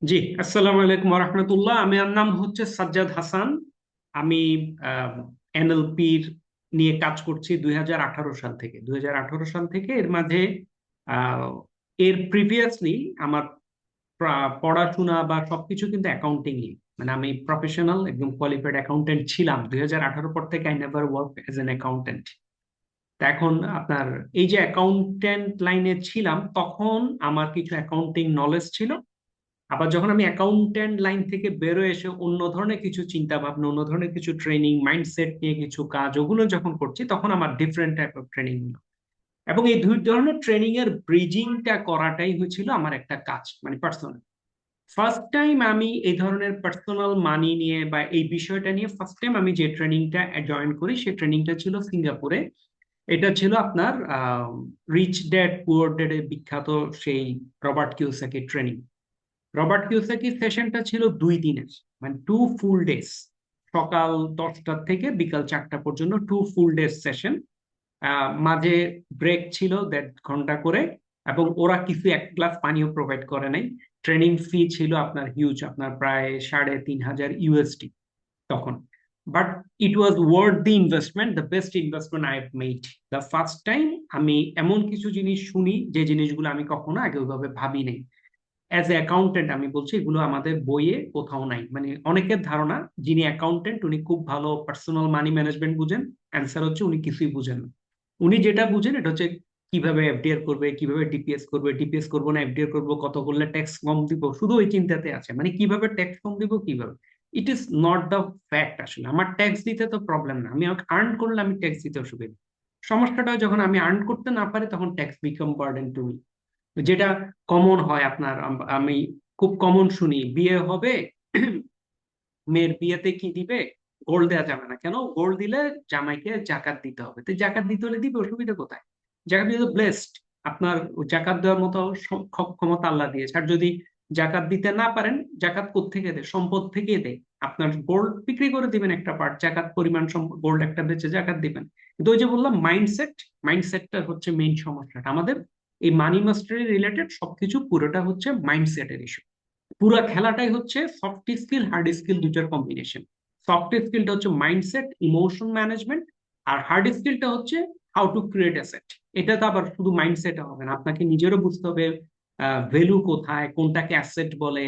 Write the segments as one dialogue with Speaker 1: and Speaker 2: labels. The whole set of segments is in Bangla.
Speaker 1: জি, আসসালামু আলাইকুম রহমতুল্লাহ। আমার নাম হচ্ছে সাজ্জাদ হাসান। আমি এনএলপির নিয়ে কাজ করছি 2018 সাল থেকে। 2018 সাল থেকে এর মাঝে আহ, এর প্রিভিয়াসলি আমার পড়াশোনা বা সবকিছু কিন্তু অ্যাকাউন্টিং নিয়ে, মানে আমি প্রফেশনাল একদম কোয়ালিফাইড অ্যাকাউন্টেন্ট ছিলাম। 2018 পর থেকে I never work age N accountant. তা এখন আপনার এই যে অ্যাকাউন্টেন্ট লাইনে ছিলাম, তখন আমার কিছু অ্যাকাউন্টিং নলেজ ছিল। আবার যখন আমি অ্যাকাউন্টেন্ট লাইন থেকে বেরোয় এসে অন্য ধরনের কিছু চিন্তা ভাবনা, অন্য ধরনের কিছু ট্রেনিং, মাইন্ডসেট নিয়ে কিছু কাজ, ওগুলো যখন করছি, তখন আমার ডিফারেন্ট টাইপ অফ ট্রেনিং হলো। এবং এই দুই ধরনের ট্রেনিং এর ব্রিজিংটা করাটাই হয়েছিল আমার একটা কাজ, মানে পার্সোনাল। ফার্স্ট টাইম আমি এই ধরনের পার্সোনাল মানি নিয়ে বা এই বিষয়টা নিয়ে ফার্স্ট টাইম আমি যে ট্রেনিংটা জয়েন করি, সেই ট্রেনিংটা ছিল সিঙ্গাপুরে। এটা ছিল আপনার রিচ ড্যাড পুয়ার ড্যাড এর বিখ্যাত সেই Robert Kiyosaki training. Robert Kiyosaki সেশনটা ছিল 2 দিনের, মানে 2 ফুল ডেজ। সকাল 10টা থেকে বিকাল 4টা পর্যন্ত 2 ফুল ডেজ সেশন। মাঝে ব্রেক ছিল 1.5 ঘন্টা করে। এবং ওরা কিছু এক গ্লাস পানিও প্রোভাইড করে নাই। ট্রেনিং ফি ছিল আপনার হিউজ, আপনার প্রায় 3,500 USD তখন। But it was worth the investment, the best investment I have made. The first time আমি এমন কিছু জিনিস শুনি যে জিনিসগুলো আমি কখনো আগে ওইভাবে ভাবি নাই। অ্যাজ এ অ্যাকাউন্টেন্ট আমি বলছি, এগুলো আমাদের বইয়ে কোথাও নাই। মানে অনেকের ধারণা যিনি অ্যাকাউন্টেন্ট উনি খুব ভালো পার্সোনাল মানি ম্যানেজমেন্ট বুঝেন। অ্যান্সার হচ্ছে উনি কিছুই বুঝেন না। উনি যেটা বুঝেন এটা হচ্ছে কিভাবে এফডিআর করবে, কিভাবে ডিপিএস করবে, ডিপিএস করবো না এফডিআর করবো, কত করলে ট্যাক্স কম দিব, শুধু ওই চিন্তাতে আছে। মানে কিভাবে ট্যাক্স কম দিব, কিভাবে। It is not the fact. আসলে আমার ট্যাক্স দিতে তো প্রবলেম না, আমি আর্ন করলে আমি ট্যাক্স দিতে অসুবিধা। সমস্যাটা হয় যখন আমি আর্ন করতে না পারি, তখন tax become burden to me. যেটা কমন হয় আপনার, আমি খুব কমন শুনি, বিয়ে হবে, মেয়ের বিয়েতে কি দিবে, গোল্ড দেওয়া যাবে না। কেন? গোল্ড দিলে জামাইকে জাকাত দিতে হবে। তো জাকাত দিতে হলে দিবে, অসুবিধা কোথায়? জাকাত দিতে ব্লেসড। আপনার জাকাত দেওয়ার মতো ক্ষমতা আল্লাহ দিয়েছে। আর যদি জাকাত দিতে না পারেন, জাকাত কোত্থেকে দেয়? সম্পদ থেকে দেয়। আপনার গোল্ড বিক্রি করে দিবেন একটা পার্ট, জাকাত পরিমাণ গোল্ড একটা বেচে জাকাত দিবেন। কিন্তু ওই যে বললাম মাইন্ডসেট, মাইন্ডসেটটা হচ্ছে মেইন সমস্যাটা আমাদের। এই মানি মাস্টারি রিলেটেড সবকিছু পুরোটা হচ্ছে মাইন্ডসেটের ইস্যু। পুরো খেলাটাই হচ্ছে সফট স্কিল হার্ড স্কিল দুইটার কম্বিনেশন। সফট স্কিলটা হচ্ছে মাইন্ডসেট, ইমোশন ম্যানেজমেন্ট। আর হার্ড স্কিলটা হচ্ছে হাউ টু ক্রিয়েট অ্যাসেট। এটা তো আবার শুধু মাইন্ডসেটে হবে না, আপনাকে নিজেরও বুঝতে হবে ভ্যালু কোথায়, কোনটাকে অ্যাসেট বলে,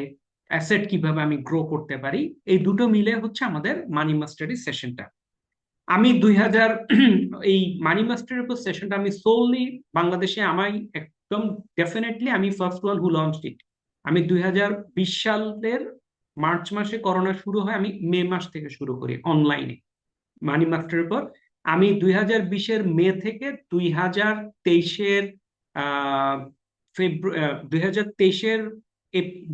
Speaker 1: অ্যাসেট কিভাবে আমি গ্রো করতে পারি। এই দুটো মিলে হচ্ছে আমাদের মানি মাস্টারি সেশনটা। আমি 2000 এই মানি মাস্টারের উপর সেশনটা আমি সোললি বাংলাদেশে আমাই একদম ডেফিনেটলি আমি ফার্স্ট ওয়ান হু লঞ্চ ইট। আমি 2020 সালের মার্চ মাসে করোনা শুরু হয়, আমি মে মাস থেকে শুরু করি অনলাইনে মানি মাস্টারের উপর। আমি 2020-এর মে থেকে 2023-এর আহ 2023-এর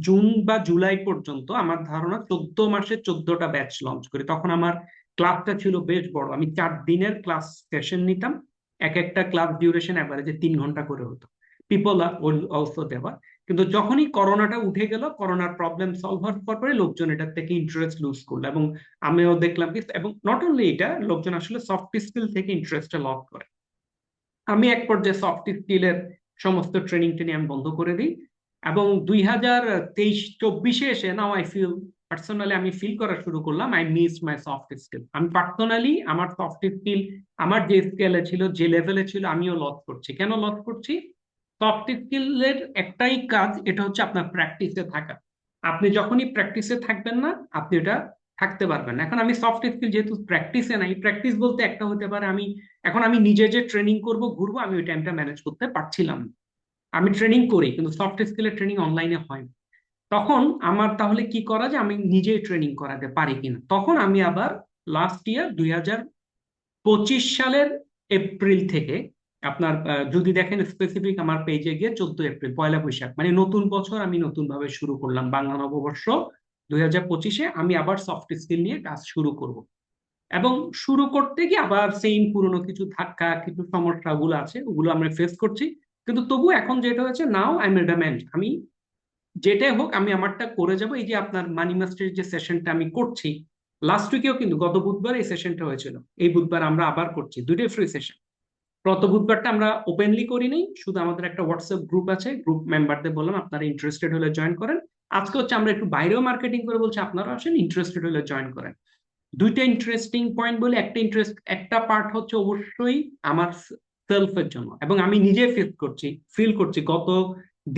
Speaker 1: জুন বা জুলাই পর্যন্ত আমার ধারণা 14 মাসে 14টা ব্যাচ লঞ্চ করি। তখন আমার ক্লাসটা ছিল বেশ বড়, আমি 4 দিনের ক্লাস সেশন নিতাম। এক একটা ক্লাস ডিউরেশন অ্যাভারেজে 3 ঘন্টা করে হতো। পিপল অলসো দেওয়া। কিন্তু যখনই করোনাটা উঠে গেল, করোনার প্রবলেম সলভ হওয়ার পরে লোকজন এটার থেকে ইন্টারেস্ট লুজ করলো। এবং আমিও দেখলাম কি, এবং নট অনলি এটা, লোকজন আসলে সফট স্কিল থেকে ইন্টারেস্টটা লস করে। আমি এক পর্যায়ে সফট স্কিলের সমস্ত ট্রেনিং টেনিং আমি বন্ধ করে দিই। এবং 2023-24 এসে নাও আই ফিল, পার্সোনালি আমি ফিল করা শুরু করলাম I miss my soft skill. আমি পার্সোনালি আমার সফট স্কিল আমার যে স্কেলে ছিল, যে লেভেলে ছিল, আমিও লস করছি। কেন লস করছি? সফট স্কিলের একটাই কাজ, এটা হচ্ছে আপনার প্র্যাকটিসে থাকা। আপনি যখনই প্র্যাকটিসে থাকবেন না, আপনি এটা থাকতে পারবেন না। এখন আমি সফট স্কিল যেহেতু প্র্যাকটিসে নাই, প্র্যাকটিস বলতে একটা হতে পারে আমি এখন আমি নিজে যে ট্রেনিং করব, ঘুরবো, আমি ওই টাইমটা ম্যানেজ করতে পারছিলাম না। আমি ট্রেনিং করি কিন্তু সফট স্কিলের ট্রেনিং অনলাইনে হয় না। তখন আমার তাহলে কি করা যায়, আমি নিজেই ট্রেনিং করাতে পারি কিনা। তখন আমি আবার লাস্ট ইয়ার 2025 সালের এপ্রিল থেকে আপনার যদি দেখেন স্পেসিফিক আমার পেজে গিয়ে 14 এপ্রিল, পয়লা বৈশাখ, মানে নতুন বছর আমি নতুন ভাবে শুরু করলাম, বাংলা নববর্ষ 2025-এ আমি আবার সফট স্কিল নিয়ে কাজ শুরু করব। এবং শুরু করতে গিয়ে আবার সেম পুরনো কিছু ধাক্কা, কিছু সমস্যা গুলো আছে, ওগুলো আমরা ফেস করছি। কিন্তু তবু এখন যেটা হচ্ছে, নাও আই এম এডামেন্ট, আমি যেটাই হোক আমি আমারটা করে যাব। এই যে আপনার মানি মাস্টারের যে সেশনটা আমি করছি, লাস্ট উইকেও কিন্তু গত বুধবার এই সেশনটা হয়েছিল, এই বুধবার আমরা আবার করছি, দুইটাই ফ্রি সেশন। গত বুধবারটা আমরা ওপেনলি করিনি, শুধু আমাদের একটা হোয়াটসঅ্যাপ গ্রুপ আছে, গ্রুপ মেম্বারদের বললাম আপনারা ইন্টারেস্টেড হলে জয়েন করেন। আজকে হচ্ছে আমরা একটু বাইরেও মার্কেটিং করে বলছি আপনারা আসেন, ইন্টারেস্টেড হলে জয়েন করেন। দুইটা ইন্টারেস্টিং পয়েন্ট বলে, একটা পার্ট হচ্ছে অবশ্যই আমার সেলফের জন্য, এবং আমি নিজে ফিল করছি গত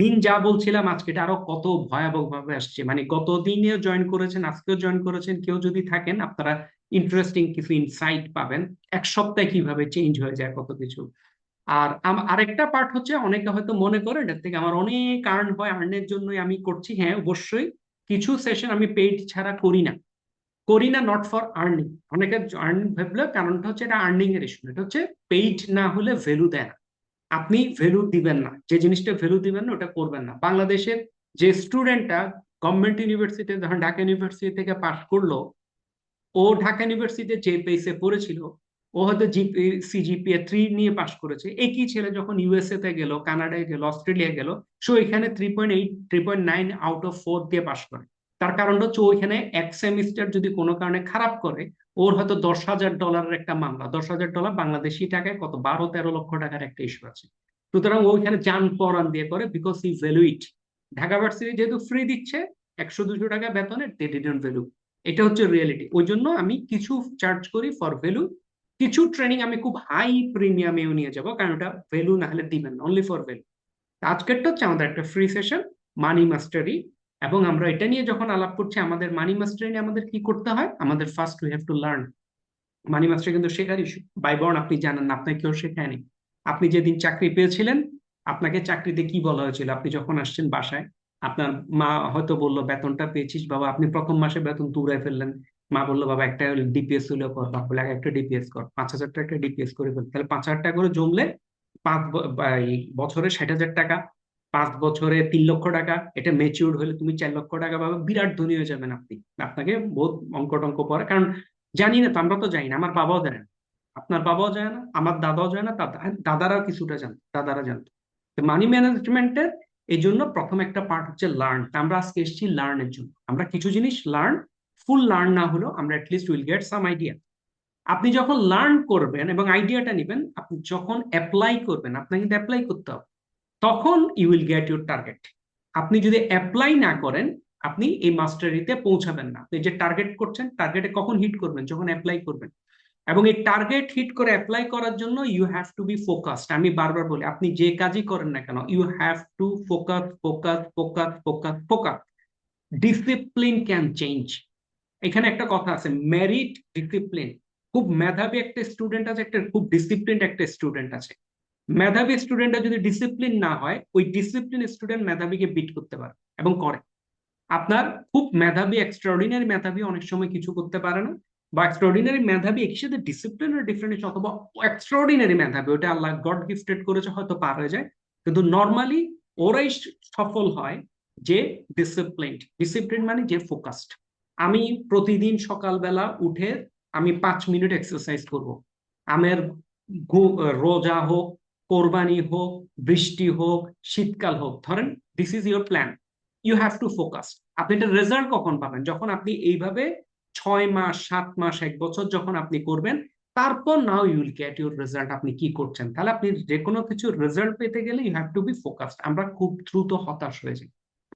Speaker 1: দিন যা বলছিলাম আজকে এটা আরো কত ভয়াবহ ভাবে আসছে। মানে গত দিনেও জয়েন করেছেন, আজকেও জয়েন করেছেন, কেউ যদি থাকেন আপনারা ইন্টারেস্টিং কিছু ইনসাইট পাবেন এক সপ্তাহে কিভাবে চেঞ্জ হয়ে যায় কত কিছু। আর আরেকটা পার্ট হচ্ছে, অনেকে হয়তো মনে করেন এর থেকে আমার অনেক আর্ন হয়, আর্নের জন্যই আমি করছি। হ্যাঁ অবশ্যই কিছু সেশন আমি পেইড ছাড়া করি না, নট ফর আর্নিং। অনেকে আর্ন ভাবলে, কারণটা হচ্ছে এটা আর্নিং এর ইস্যু, এটা হচ্ছে পেইড না হলে ভ্যালু দেয় না। আপনি ভ্যালু দিবেন না, যে জিনিসটা ভ্যালু দিবেন না ওটা করবেন না। বাংলাদেশের যে স্টুডেন্টটা গভর্নমেন্ট ইউনিভার্সিটি, ধরেন ঢাকা ইউনিভার্সিটি থেকে পাশ করলো, ও ঢাকা ইউনিভার্সিটিতে যে পেসে পড়েছিল, ও হয়তো সিজিপিএ 3 নিয়ে পাশ করেছে। একই ছেলে যখন ইউএসএ তে গেল, কানাডায় গেল, অস্ট্রেলিয়া গেল, সো এখানে 3.8 3.9 আউট অফ 4 দিয়ে পাশ করে। তার কারণটা হচ্ছে ওইখানে এক সেমিস্টার যদি কোনো কারণে খারাপ করে, ওর হয়তো $10,000 একটা মামলা, $10,000 বাংলাদেশি টাকায় কত, 12-13 লক্ষ টাকার একটা ইস্যু আছে। সুতরাং ওইখানে যান পরান দিয়ে করে, because E value it. Dhaka varsity যেহেতু ফ্রি দিচ্ছে 100-200 টাকা বেতনে, দে ডিডন্ট ভ্যালু। এটা হচ্ছে রিয়েলিটি। ওই জন্য আমি কিছু চার্জ করি ফর ভ্যালু, কিছু ট্রেনিং আমি খুব হাই প্রিমিয়ামেও নিয়ে যাব, কারণ ওটা ভ্যালু না হলে দিবেন না, অনলি ফর ভ্যালু। আজকেরটা হচ্ছে আমাদের একটা ফ্রি সেশন, মানি মাস্টারি। এবং আমরা এটা নিয়ে যখন আলাপ করছি, আমাদের মানি মাস্টারি নিয়ে আমাদের কি করতে হয়, আমাদের first we have to learn. Money master কিন্তু শেখার ইস্যু, বাইবর্ন আপনি জানেন না, আপনাকে কেউ শেখায়নি। আপনি যেদিন চাকরি পেয়েছিলেন, আপনাকে চাকরিতে কি বলা হয়েছিল? আপনি যখন আসছেন বাসায়, আপনার মা হয়তো বললো বেতনটা পেয়েছিস বাবা, আপনি প্রথম মাসে বেতন তুড়াই ফেললেন। মা বললো বাবা একটা ডিপিএস হইলো কর, বাবা বলে একটা ডিপিএস কর, 5,000 টাকা ডিপিএস করে ফেল। তাহলে 5,000 টাকা করে জমলে এই বছরে 60,000 টাকা, 5 বছরে 3 লক্ষ টাকা। এটা মেচিউর হলে তুমি 4 লক্ষ টাকা পাবে, বিরাট ধনী হয়ে যাবেন আপনি। আপনাকে বহুত অঙ্ক টঙ্ক পড়ে, কারণ জানি না তো, আমরা তো জানি না, আমার বাবাও জানে না, আপনার বাবাও জানে না, আমার দাদাও জানে না, দাদারাও কিছুটা জানতো, দাদারা জানতো। মানি ম্যানেজমেন্টের এই জন্য প্রথম একটা পার্ট হচ্ছে লার্ন। আমরা আজকে এসেছি লার্নের জন্য, আমরা কিছু জিনিস লার্ন, ফুল লার্ন না হলেও আমরা at least will get some idea. আপনি যখন লার্ন করবেন এবং আইডিয়াটা নেবেন, আপনি যখন অ্যাপ্লাই করবেন, আপনাকে কিন্তু অ্যাপ্লাই করতে হবে, তখন you will get your target. আপনি যদি অ্যাপ্লাই না করেন, আপনি এই মাস্টারিতে পৌঁছাবেন না। আপনি যে টার্গেট করছেন, টার্গেটে কখন হিট করবেন? যখন অ্যাপ্লাই করবেন। এবং এই টার্গেট হিট করে অ্যাপ্লাই করার জন্য you have to be focused. আমি বারবার বলি, আপনি যে কাজই করেন না কেন, you have to focus, focus, focus, focus, focus. Discipline can change. এখানে একটা কথা আছে, মেরিট, ডিসিপ্লিন। খুব মেধাবী একটা স্টুডেন্ট আছে, একটা খুব ডিসিপ্লিন একটা স্টুডেন্ট আছে। মেধাবী স্টুডেন্টরা যদি ডিসিপ্লিন না হয়, ওই ডিসিপ্লিন স্টুডেন্ট মেধাবীকে বিট করতে পারে এবং করে। আপনার খুব মেধাবী, এক্সট্রাঅর্ডিনারি মেধাবী অনেক সময় কিছু করতে পারে না, বা এক্সট্রাঅর্ডিনারি মেধাবী একই সাথে ডিসিপ্লিনের ডিফারেন্স, অথবা এক্সট্রাঅর্ডিনারি মেধাবী ওটা আল্লাহ গড গিফটেড করেছে, হয়তো পার হয়ে যায়। কিন্তু নর্মালি ওরাই সফল হয় যে ডিসিপ্লিন মানে যে ফোকাসড। আমি প্রতিদিন সকালবেলা উঠে আমি 5 মিনিট এক্সারসাইজ করব। আমার রোজা হোক, কোরবানি হোক, বৃষ্টি হোক, শীতকাল হোক, ধরেন this is your plan, you have to focus. আপনি এটা রেজাল্ট কখন পাবেন? যখন আপনি এইভাবে 6 মাস, 7 মাস, 1 বছর যখন আপনি করবেন, তারপর now you will get your result, আপনি কি করছেন। তাহলে আপনি যে কোনো কিছু রেজাল্ট পেতে গেলে you have to be focused. আমরা খুব দ্রুত হতাশ হয়ে যাই,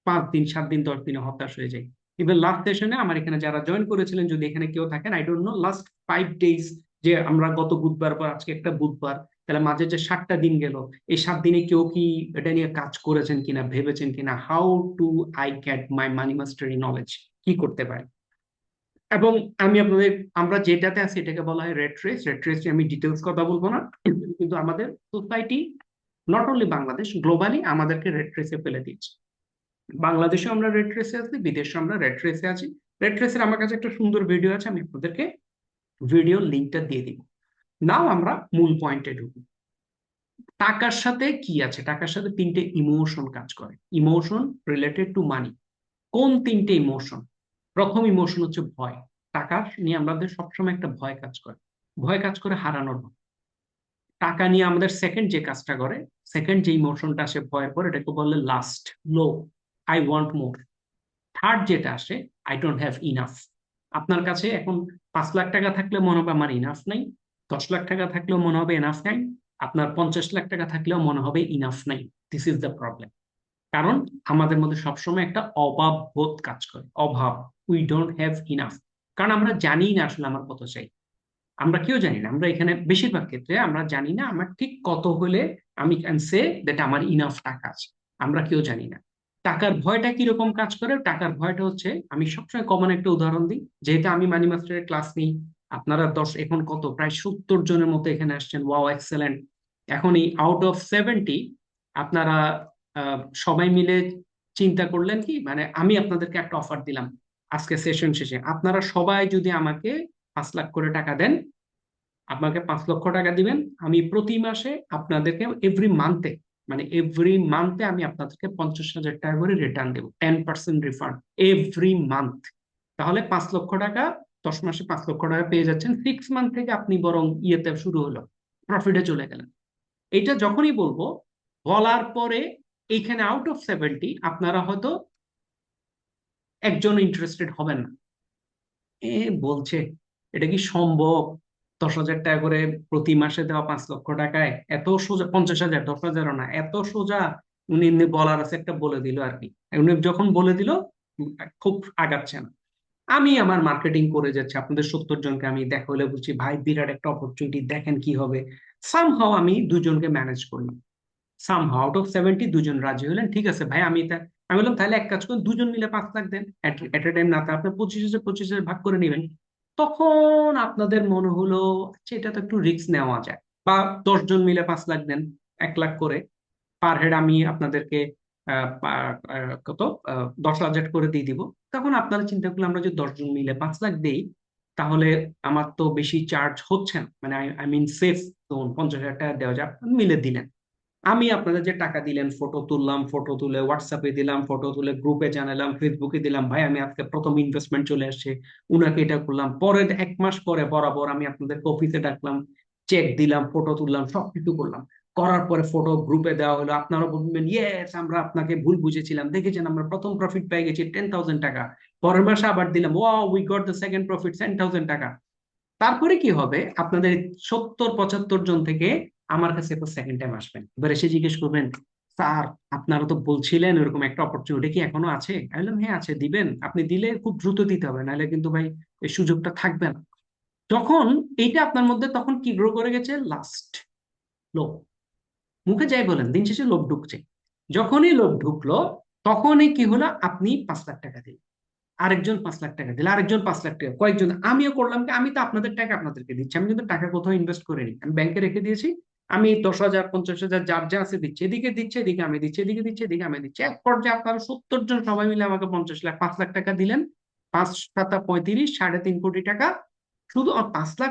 Speaker 1: 5 দিন, 7 দিন, 10 দিনে হতাশ হয়ে যাই। ইভেন লাস্ট সেশনে আমার এখানে যারা জয়েন করেছিলেন, যদি এখানে কেউ থাকেন, I don't know, last 5 days, যে আমরা গত বুধবার পর আজকে একটা বুধবার, তাহলে মাঝে যে 7টা দিন গেল, এই 7 দিনে কেউ কি এটা নিয়ে কাজ করেছেন কিনা, ভেবেছেন কিনা, how to I get my money mastery knowledge, কি করতে পারি। এবং আমি আপনাদের, আমরা যেটাতে আছি এটাকে বলা হয় রেট রেস। রেট রেস আমি ডিটেলস কথা বলবো না, কিন্তু আমাদের society, not only Bangladesh, globally আমাদেরকে রেট রেসে ফেলে দিচ্ছে। বাংলাদেশে আমরা রেট রেসে আছি, বিদেশে আমরা রেট রেসে আছি। রেট রেসের আমার কাছে একটা সুন্দর ভিডিও আছে, আমি আপনাদেরকে ভিডিও লিঙ্কটা দিয়ে দিব। নাও আমরা মূল পয়েন্টে ঢুকি। টাকার সাথে কি আছে? টাকার সাথে 3টে ইমোশন কাজ করে, ইমোশন রিলেটেড টু মানি। কোন 3টে ইমোশন? প্রথম ইমোশন হচ্ছে ভয়। টাকা নিয়ে আমাদের সবসময় একটা ভয় কাজ করে, ভয় কাজ করে হারানোর ভয়। টাকা নিয়ে আমাদের সেকেন্ড যে কাজটা করে, সেকেন্ড যে ইমোশনটা আসে ভয়ের পর, এটাকে বলে last, low, I want more. Third যেটা আসে, আই ডোন্ট হ্যাভ ইনাফ। আপনার কাছে এখন 5 লাখ টাকা থাকলে মনে হবে আমার ইনাফ নাই, 10 লাখ টাকা থাকলেও মনে হবে ইনাফ নাই, আপনার 50 লাখ টাকা থাকলেও মনে হবে ইনাফ নাই। This is the problem. কারণ আমাদের মধ্যে সবসময় একটা অভাব বোধ কাজ করে, অভাব, উই ডোন্ট হ্যাভ ইনাফ। কারণ আমরা জানি না আসলে আমার কত চাই, আমরা কেউ জানি না। আমরা এখানে বেশিরভাগ ক্ষেত্রে আমরা জানি না আমার ঠিক কত হলে আমি ক্যান সে দ্যাট আমার ইনাফ টাকা আছে, আমরা কেউ জানি না। টাকার ভয়টা কিরকম কাজ করে? টাকার ভয়টা হচ্ছে, আমি সবসময় কমন একটা উদাহরণ দিই, যেহেতু আমি মানি মাস্টারের ক্লাস নিই, আপনারা এখন কত প্রায় 70 জনের মতো এখানে আসছেন, ওয়াও এক্সেলেন্ট। এখন এই আউট অফ 70 আপনারা সবাই মিলে চিন্তা করলেন কি, মানে আমি আপনাদেরকে একটা অফার দিলাম আজকে সেশন শেষে, আপনারা সবাই যদি আমাকে 5 লাখ করে টাকা দেন, আপনাকে 5 লক্ষ টাকা দিবেন, আমি প্রতি মাসে আপনাদেরকে এভরি মান্থে, মানে এভরি মান্থে আমি আপনাদেরকে 50,000 টাকা করে রিটার্ন দেবো, 10% রিফান্ড এভরি মান্থ। তাহলে 5 লক্ষ টাকা, 10 মাসে 5 লক্ষ টাকা পেয়ে যাচ্ছেন। 6 মান্থ থেকে আপনি বরং ইয়েতে শুরু হলো, প্রফিটে চলে গেলেন। এটা যখনই বলবো, বলার পরে এইখানে আউট অফ 70 আপনারা হয়তো একজন ইন্টারেস্টেড হবেন না। এ বলছে, এটা কি সম্ভব? 10,000 টাকা করে প্রতি মাসে দেওয়া 5 লক্ষ টাকায় এত সোজা? 50,000, 10,000ও না, এত সোজা? উনি এমনি বলার আছে একটা বলে দিল আর কি। উনি যখন বলে দিল, খুব আগাচ্ছে না। আমি আমার মার্কেটিং করে যাচ্ছি, আপনাদের 70 জনকে আমি দেখা হলে বলছি ভাই বিরাট একটা অপরচুনিটি, দেখেন কি হবে। সামহাও আমি দুজনকে ম্যানেজ করলাম, সামহাও আউট অফ 70 দুজন রাজি হলেন। ঠিক আছে ভাই, আমি বললাম তাহলে এক কাজ করুন, দুজন মিলে 5 লাখ দেন, এট এ টাইম না, আপনি 25,000 25,000 ভাগ করে নেবেন। তখন আপনাদের মনে হলো আচ্ছা, এটা তো একটু রিস্ক নেওয়া যায়। বা 10 জন মিলে 5 লাখ দেন, 1 লাখ করে পার হেড আমি আপনাদেরকে কত 10,000 করে দিয়ে দিব। তখন আপনারা চিন্তা করলে, আমরা যদি 10 জন মিলে 5 লাখ দেই, তাহলে আমার তো বেশি চার্জ হচ্ছে না, মানে আই মিন সেফ জোন, 50,000 টাকা দেওয়া যায়। আপনি মিলে দিলেন, আমি আপনাদের যে টাকা দিলেন, ফটো তুললাম, ফটো তুলে হোয়াটসঅ্যাপে দিলাম, ফটো তুলে গ্রুপে জানালাম, ফেসবুকে দিলাম, ভাই আমি আজকে প্রথম ইনভেস্টমেন্ট চলে আসছে, উনাকে এটা করলাম। পরে 1 মাস পরে বরাবর আমি আপনাদের অফিসে ডাকলাম, চেক দিলাম, ফটো তুললাম, সবকিছু করলাম। করার পরে ফটো গ্রুপে দেওয়া হলো, আপনারা বলবেন ইয়েস আমরা আপনাকে ভুল বুঝেছিলাম, দেখেছেন আমরা প্রথম প্রফিট পেয়ে গেছি 10,000 টাকা। পরের মাসে আবার দিলাম, wow we got the second profit 10,000 টাকা। তারপরে কি হবে, আপনাদের 70 75 জন থেকে আমার কাছে তো সেকেন্ড টাইম আসবেন, এবার এসে জিজ্ঞেস করবেন, স্যার আপনারা তো বলছিলেন এরকম একটা অপরচুনিটি কি এখনো আছে? আমি বললাম হ্যাঁ আছে, দিবেন? আপনি দিলে খুব দ্রুত দিতে হবে, নাহলে কিন্তু ভাই এই সুযোগটা থাকবে না। যখন এইটা আপনার মধ্যে তখন কি গ্রো করে গেছে, লাস্ট, লোভ। মুখে যাই বলেন, দিন শেষে লোভ ঢুকছে। যখনই লোভ ঢুকলো, তখনই কি হলো, আপনি 5 লাখ টাকা দিন, আরেকজন 5 লাখ টাকা দিলে, আরেকজন 5 লাখ টাকা, কয়েকজন। আমিও করলাম কি, আমি তো আপনাদের টাকা আপনাদেরকে দিচ্ছি, আমি কিন্তু টাকা কোথাও ইনভেস্ট করিনি, আমি ব্যাংকে রেখে দিয়েছি। আমি 10,000 50,000 যার যা আছে দিচ্ছি, এদিকে দিচ্ছে, এদিকে আমি দিচ্ছি, এদিকে দিচ্ছে, এদিকে আমি দিচ্ছি। এক পর্যায়ে আপনারা 70 জন সবাই মিলে আমাকে 50 লাখ, 5 লাখ টাকা দিলেন। 5 7 35, 3.5 কোটি টাকা। শুধু 5 লাখ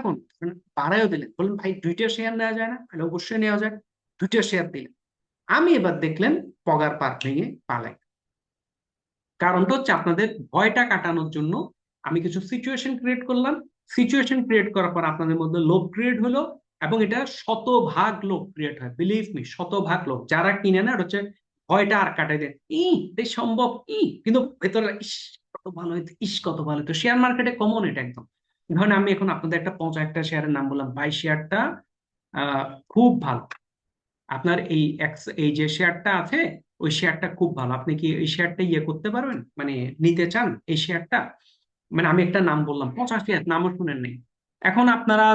Speaker 1: বাড়াইও দিলেন, বললেন ভাই 2টা শেয়ার নেওয়া যায় না? তাহলে অবশ্যই নেওয়া যায়। 2টা শেয়ার দিলেন। আমি এবার দেখলেন পগার পার ভেঙে পালাই। কারণটা হচ্ছে, আপনাদের ভয়টা কাটানোর জন্য আমি কিছু সিচুয়েশন ক্রিয়েট করলাম। সিচুয়েশন ক্রিয়েট করার পর আপনাদের মধ্যে লোভ ক্রিয়েট হলো, এবং এটা 100 ভাগ লোভ ক্রিয়েট হয়, বিলিভ মি, 100 ভাগ লোভ। যারা কিনে না, এটা হচ্ছে ভয়টা আর কাটাই দেয়, এই সম্ভব, কিন্তু ভেতরে ইস কত ভালো হইতো, ইস কত ভালো হইতো। শেয়ার মার্কেটে কমন এটা একদম। ধরেন আমি এখন আপনাদের একটা 50 একটা শেয়ারের নাম বললাম, ভাই শেয়ারটা খুব ভালো, আপনার এই যে শেয়ারটা আছে, ওই শেয়ারটা খুব ভালো, আপনি কি এই শেয়ারটা ইয়ে করতে পারবেন, মানে নিতে চান এই শেয়ারটা? মানে আমি একটা নাম বললাম, 50 শেয়ার, নামও শুনেন নেই। এখন আপনারা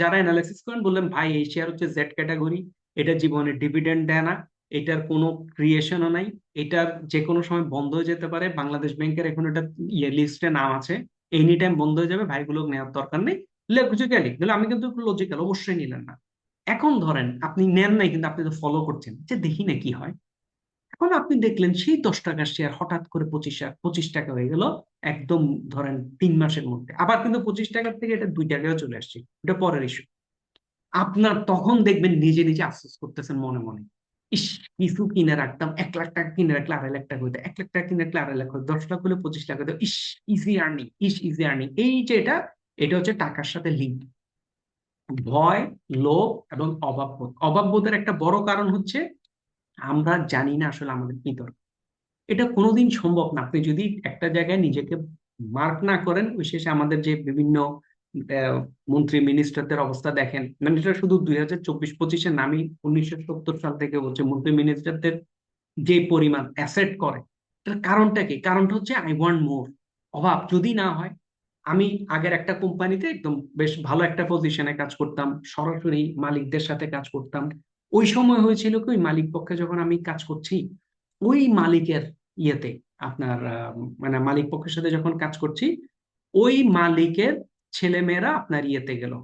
Speaker 1: যারা অ্যানালাইসিস করেন বললেন ভাই এই শেয়ার হচ্ছে জেড ক্যাটাগরি, এটা জীবনে ডিভিডেন্ড দেয় না, এটার কোনো ক্রিয়েশনও নাই, এটার যে কোনো সময় বন্ধ হয়ে যেতে পারে, বাংলাদেশ ব্যাংকের এখন এটা ইয়ে লিস্টে নাম আছে, এনি টাইম বন্ধ হয়ে যাবে, ভাইগুলো নেওয়ার দরকার নেই। লজিক্যালি আমি কিন্তু লজিক্যাল, অবশ্যই নিলেন না। এখন ধরেন আপনি নেন নাই, কিন্তু আপনি তো ফলো করছেন যে দেখি না কি হয়। এখন আপনি দেখলেন সেই 10 টাকার শেয়ার হঠাৎ করে 25 টাকা হয়ে গেল, একদম ধরেন 3 মাসের মধ্যে। আবার কিন্তু 25 টাকার থেকে এটা 2 টাকায় চলে আসছে, ওটা পরের ইস্যু। আপনার তখন দেখবেন নিজে নিজে আফসোস করতেছেন মনে মনে, ইস, কিছু কিনে রাখতাম, 1 লাখ টাকা কিনে রাখলে 2.5 লাখ টাকা হইতো, 1 লাখ টাকা কিনে রাখলে 2.5 লাখ হতো, 10 লাখ হলে 25 লাখ হতো, ইস, ইজি আর্নিং, ইস ইজি আর্নিং। এই যে এটা, এটা হচ্ছে টাকার সাথে লিঙ্ক। ভয়, লোভ এবং অভাববোধ। অভাববোধের একটা বড় কারণ হচ্ছে আমরা জানি না আসলে আমাদের কি দরকার। এটা কোনোদিন সম্ভব না, আপনি যদি একটা জায়গায় নিজেকে মার্ক না করেন। ওই শেষে আমাদের যে বিভিন্ন মন্ত্রী মিনিস্টারদের অবস্থা দেখেন, মানে এটা শুধু 2024 25-এর নামই, 1970 সাল থেকে বলছে মন্ত্রী মিনিস্টারদের যে পরিমাণ অ্যাসেট করে, এটার কারণটা কি? কারণটা হচ্ছে আই ওয়ান্ট মোর। অভাব যদি না হয়, আমি আগের একটা কোম্পানিতে একদম বেশ ভালো একটা পজিশনে কাজ করতাম, সরাসরি মালিকদের সাথে কাজ করতাম। ওই সময় হয়েছিল কি, ওই মালিক পক্ষে যখন আমি কাজ করছি, ওই মালিকের ইয়েতে আপনার মানে মালিক পক্ষের সাথে যখন কাজ করছি, ওই মালিকের ছেলেমেয়েরা আপনার ইয়েতে গেল,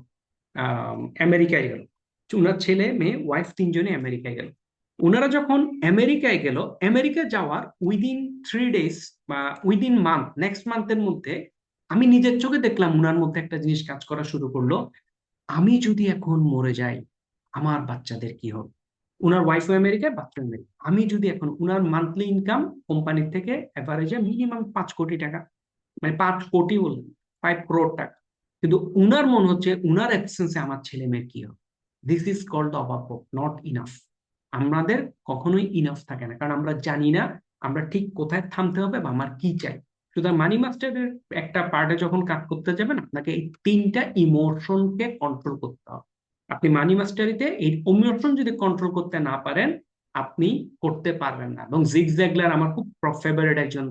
Speaker 1: আমেরিকায় গেল। ওনার ছেলে মেয়ে ওয়াইফ তিনজনে আমেরিকায় গেল। ওনারা যখন আমেরিকায় গেল, আমেরিকা যাওয়ার উইদিন 3 ডেজ বা উইদিন মান্থ, নেক্সট মান্থের মধ্যে আমি নিজের চোখে দেখলাম ওনার মধ্যে একটা জিনিস কাজ করা শুরু করলো। আমি যদি এখন মরে যাই, আমার বাচ্চাদের কি হবে? উনার ওয়াইফ আমেরিকায়, বাচ্চা আমেরিকা। আমি যদি এখন, উনার মান্থলি ইনকাম কোম্পানি থেকে এভারেজে মিনিমাম 5 কোটি টাকা, মানে 5 কোটি বললেন, 5 crore টাকা। কিন্তু উনার মনে হচ্ছে উনার অ্যাবসেন্সে আমার ছেলে মেয়ের কি হবে। দিস ইজ কল্ড অভাব, নট ইনাফ। আমাদের কখনোই ইনাফ থাকে না, কারণ আমরা জানি না আমরা ঠিক কোথায় থামতে হবে বা আমার কি চাই। সুতরাং মানি মাস্টারের একটা পার্টে যখন কাজ করতে যাবেন, আপনাকে এই 3টা ইমোশনকে কন্ট্রোল করতে হবে। আপনি মানি মাস্টারিতে এই ইমোশন যদি কন্ট্রোল করতে না পারেন, আপনি করতে পারবেন না। এবং জিগ জ্যাগলার আমার খুব ফেভারিট একজন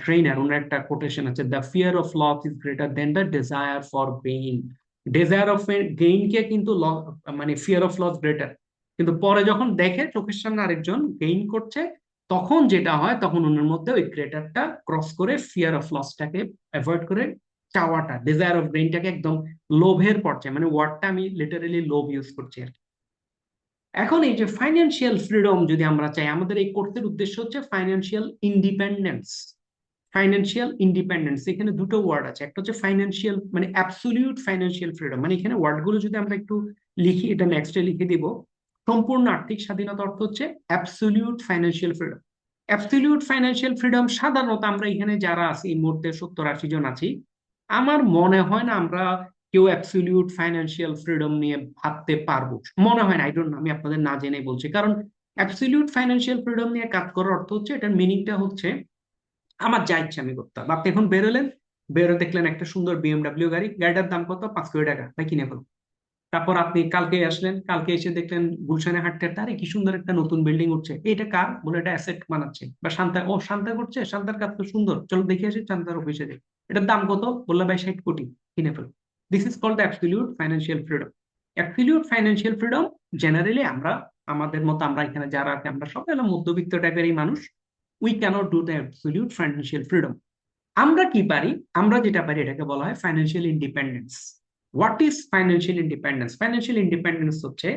Speaker 1: ট্রেনার, ওনার একটা কোটেশন আছে, the fear of loss is greater than the desire for gain. Desire of gain কে কিন্তু মানে ফিয়ার অফ লস গ্রেটার, কিন্তু পরে যখন দেখে চোখের সামনে আরেকজন গেইন করছে, তখন যেটা হয়, তখন ওনার মধ্যে ওই ক্রেটারটা ক্রস করে ফিয়ার অফ লসটাকে অ্যাভয়েড করে চাওয়াটা, ডিজায়ার অফ গেইনটাকে একদম লোভের পর্যায়ে, মানে ওয়ার্ডটা আমি লিটারেলি লোভ ইউজ করছি আর কি। এখন এই যে ফাইন্যান্সিয়াল ফ্রিডম যদি আমরা চাই, আমাদের এই কোর্সের উদ্দেশ্য হচ্ছে ফাইন্যান্সিয়াল ইন্ডিপেন্ডেন্স। ফাইন্যান্সিয়াল ইন্ডিপেন্ডেন্স, এখানে দুটো ওয়ার্ড আছে, একটা হচ্ছে ফাইন্যান্সিয়াল মানে অ্যাবসলিউট ফাইন্যান্সিয়াল ফ্রিডম, মানে এখানে ওয়ার্ডগুলো যদি আমরা একটু লিখি, এটা নেক্সটে লিখে দিব। সম্পূর্ণ আর্থিক স্বাধীনতা অর্থ হচ্ছে absolute financial freedom. Absolute financial freedom সাধারণত আমরা এখানে যারা আছি এই মুহূর্তে 70-80 জন আছি, আমার মনে হয় না আমরা কেউ অ্যাবসলিউট ফাইন্যান্সিয়াল ফ্রিডম নিয়ে ভাবতে পারবো, মনে হয় না। আই ডোন্ট নো, আমি আপনাদের না জেনে বলছি। কারণ অ্যাবসলিউট ফাইন্যান্সিয়াল ফ্রিডম নিয়ে কাজ করার অর্থ হচ্ছে, এটার মিনিংটা হচ্ছে আমার যা ইচ্ছা আমি করতে হবে। আপনি এখন বেরোলেন, বেরো দেখলেন একটা সুন্দর বিএমডাব্লিউ গাড়ি, গাড়িটার দাম কত? 5 কোটি টাকা, ভাই কিনে ফেলো। তারপর আপনি কালকে আসলেন, কালকে এসে দেখলেন গুলশানে হাঁটতে হাঁটতে, আরে কি সুন্দর একটা নতুন বিল্ডিং উঠছে, এটা কার? বলে এটা অ্যাসেট বানাচ্ছে বা শান্তা, ও শান্তা করছে, শান্তার কাজ তো সুন্দর, চলো দেখে আসি শান্তার অফিসে যাই। এটার দাম কত? বললে ভাই 60 কোটি, কিনে ফেলো। This is called absolute financial freedom. Absolute financial freedom generally আমরা, আমাদের মতো আমরা এখানে যারা আছি, আমরা সবাই হলো মধ্যবিত্ত টাইপের এই মানুষ, we can't do the absolute financial freedom. আমরা কি পারি? আমরা যেটা পারি এটাকে বলা হয় financial independence. What is financial independence? Financial independence হচ্ছে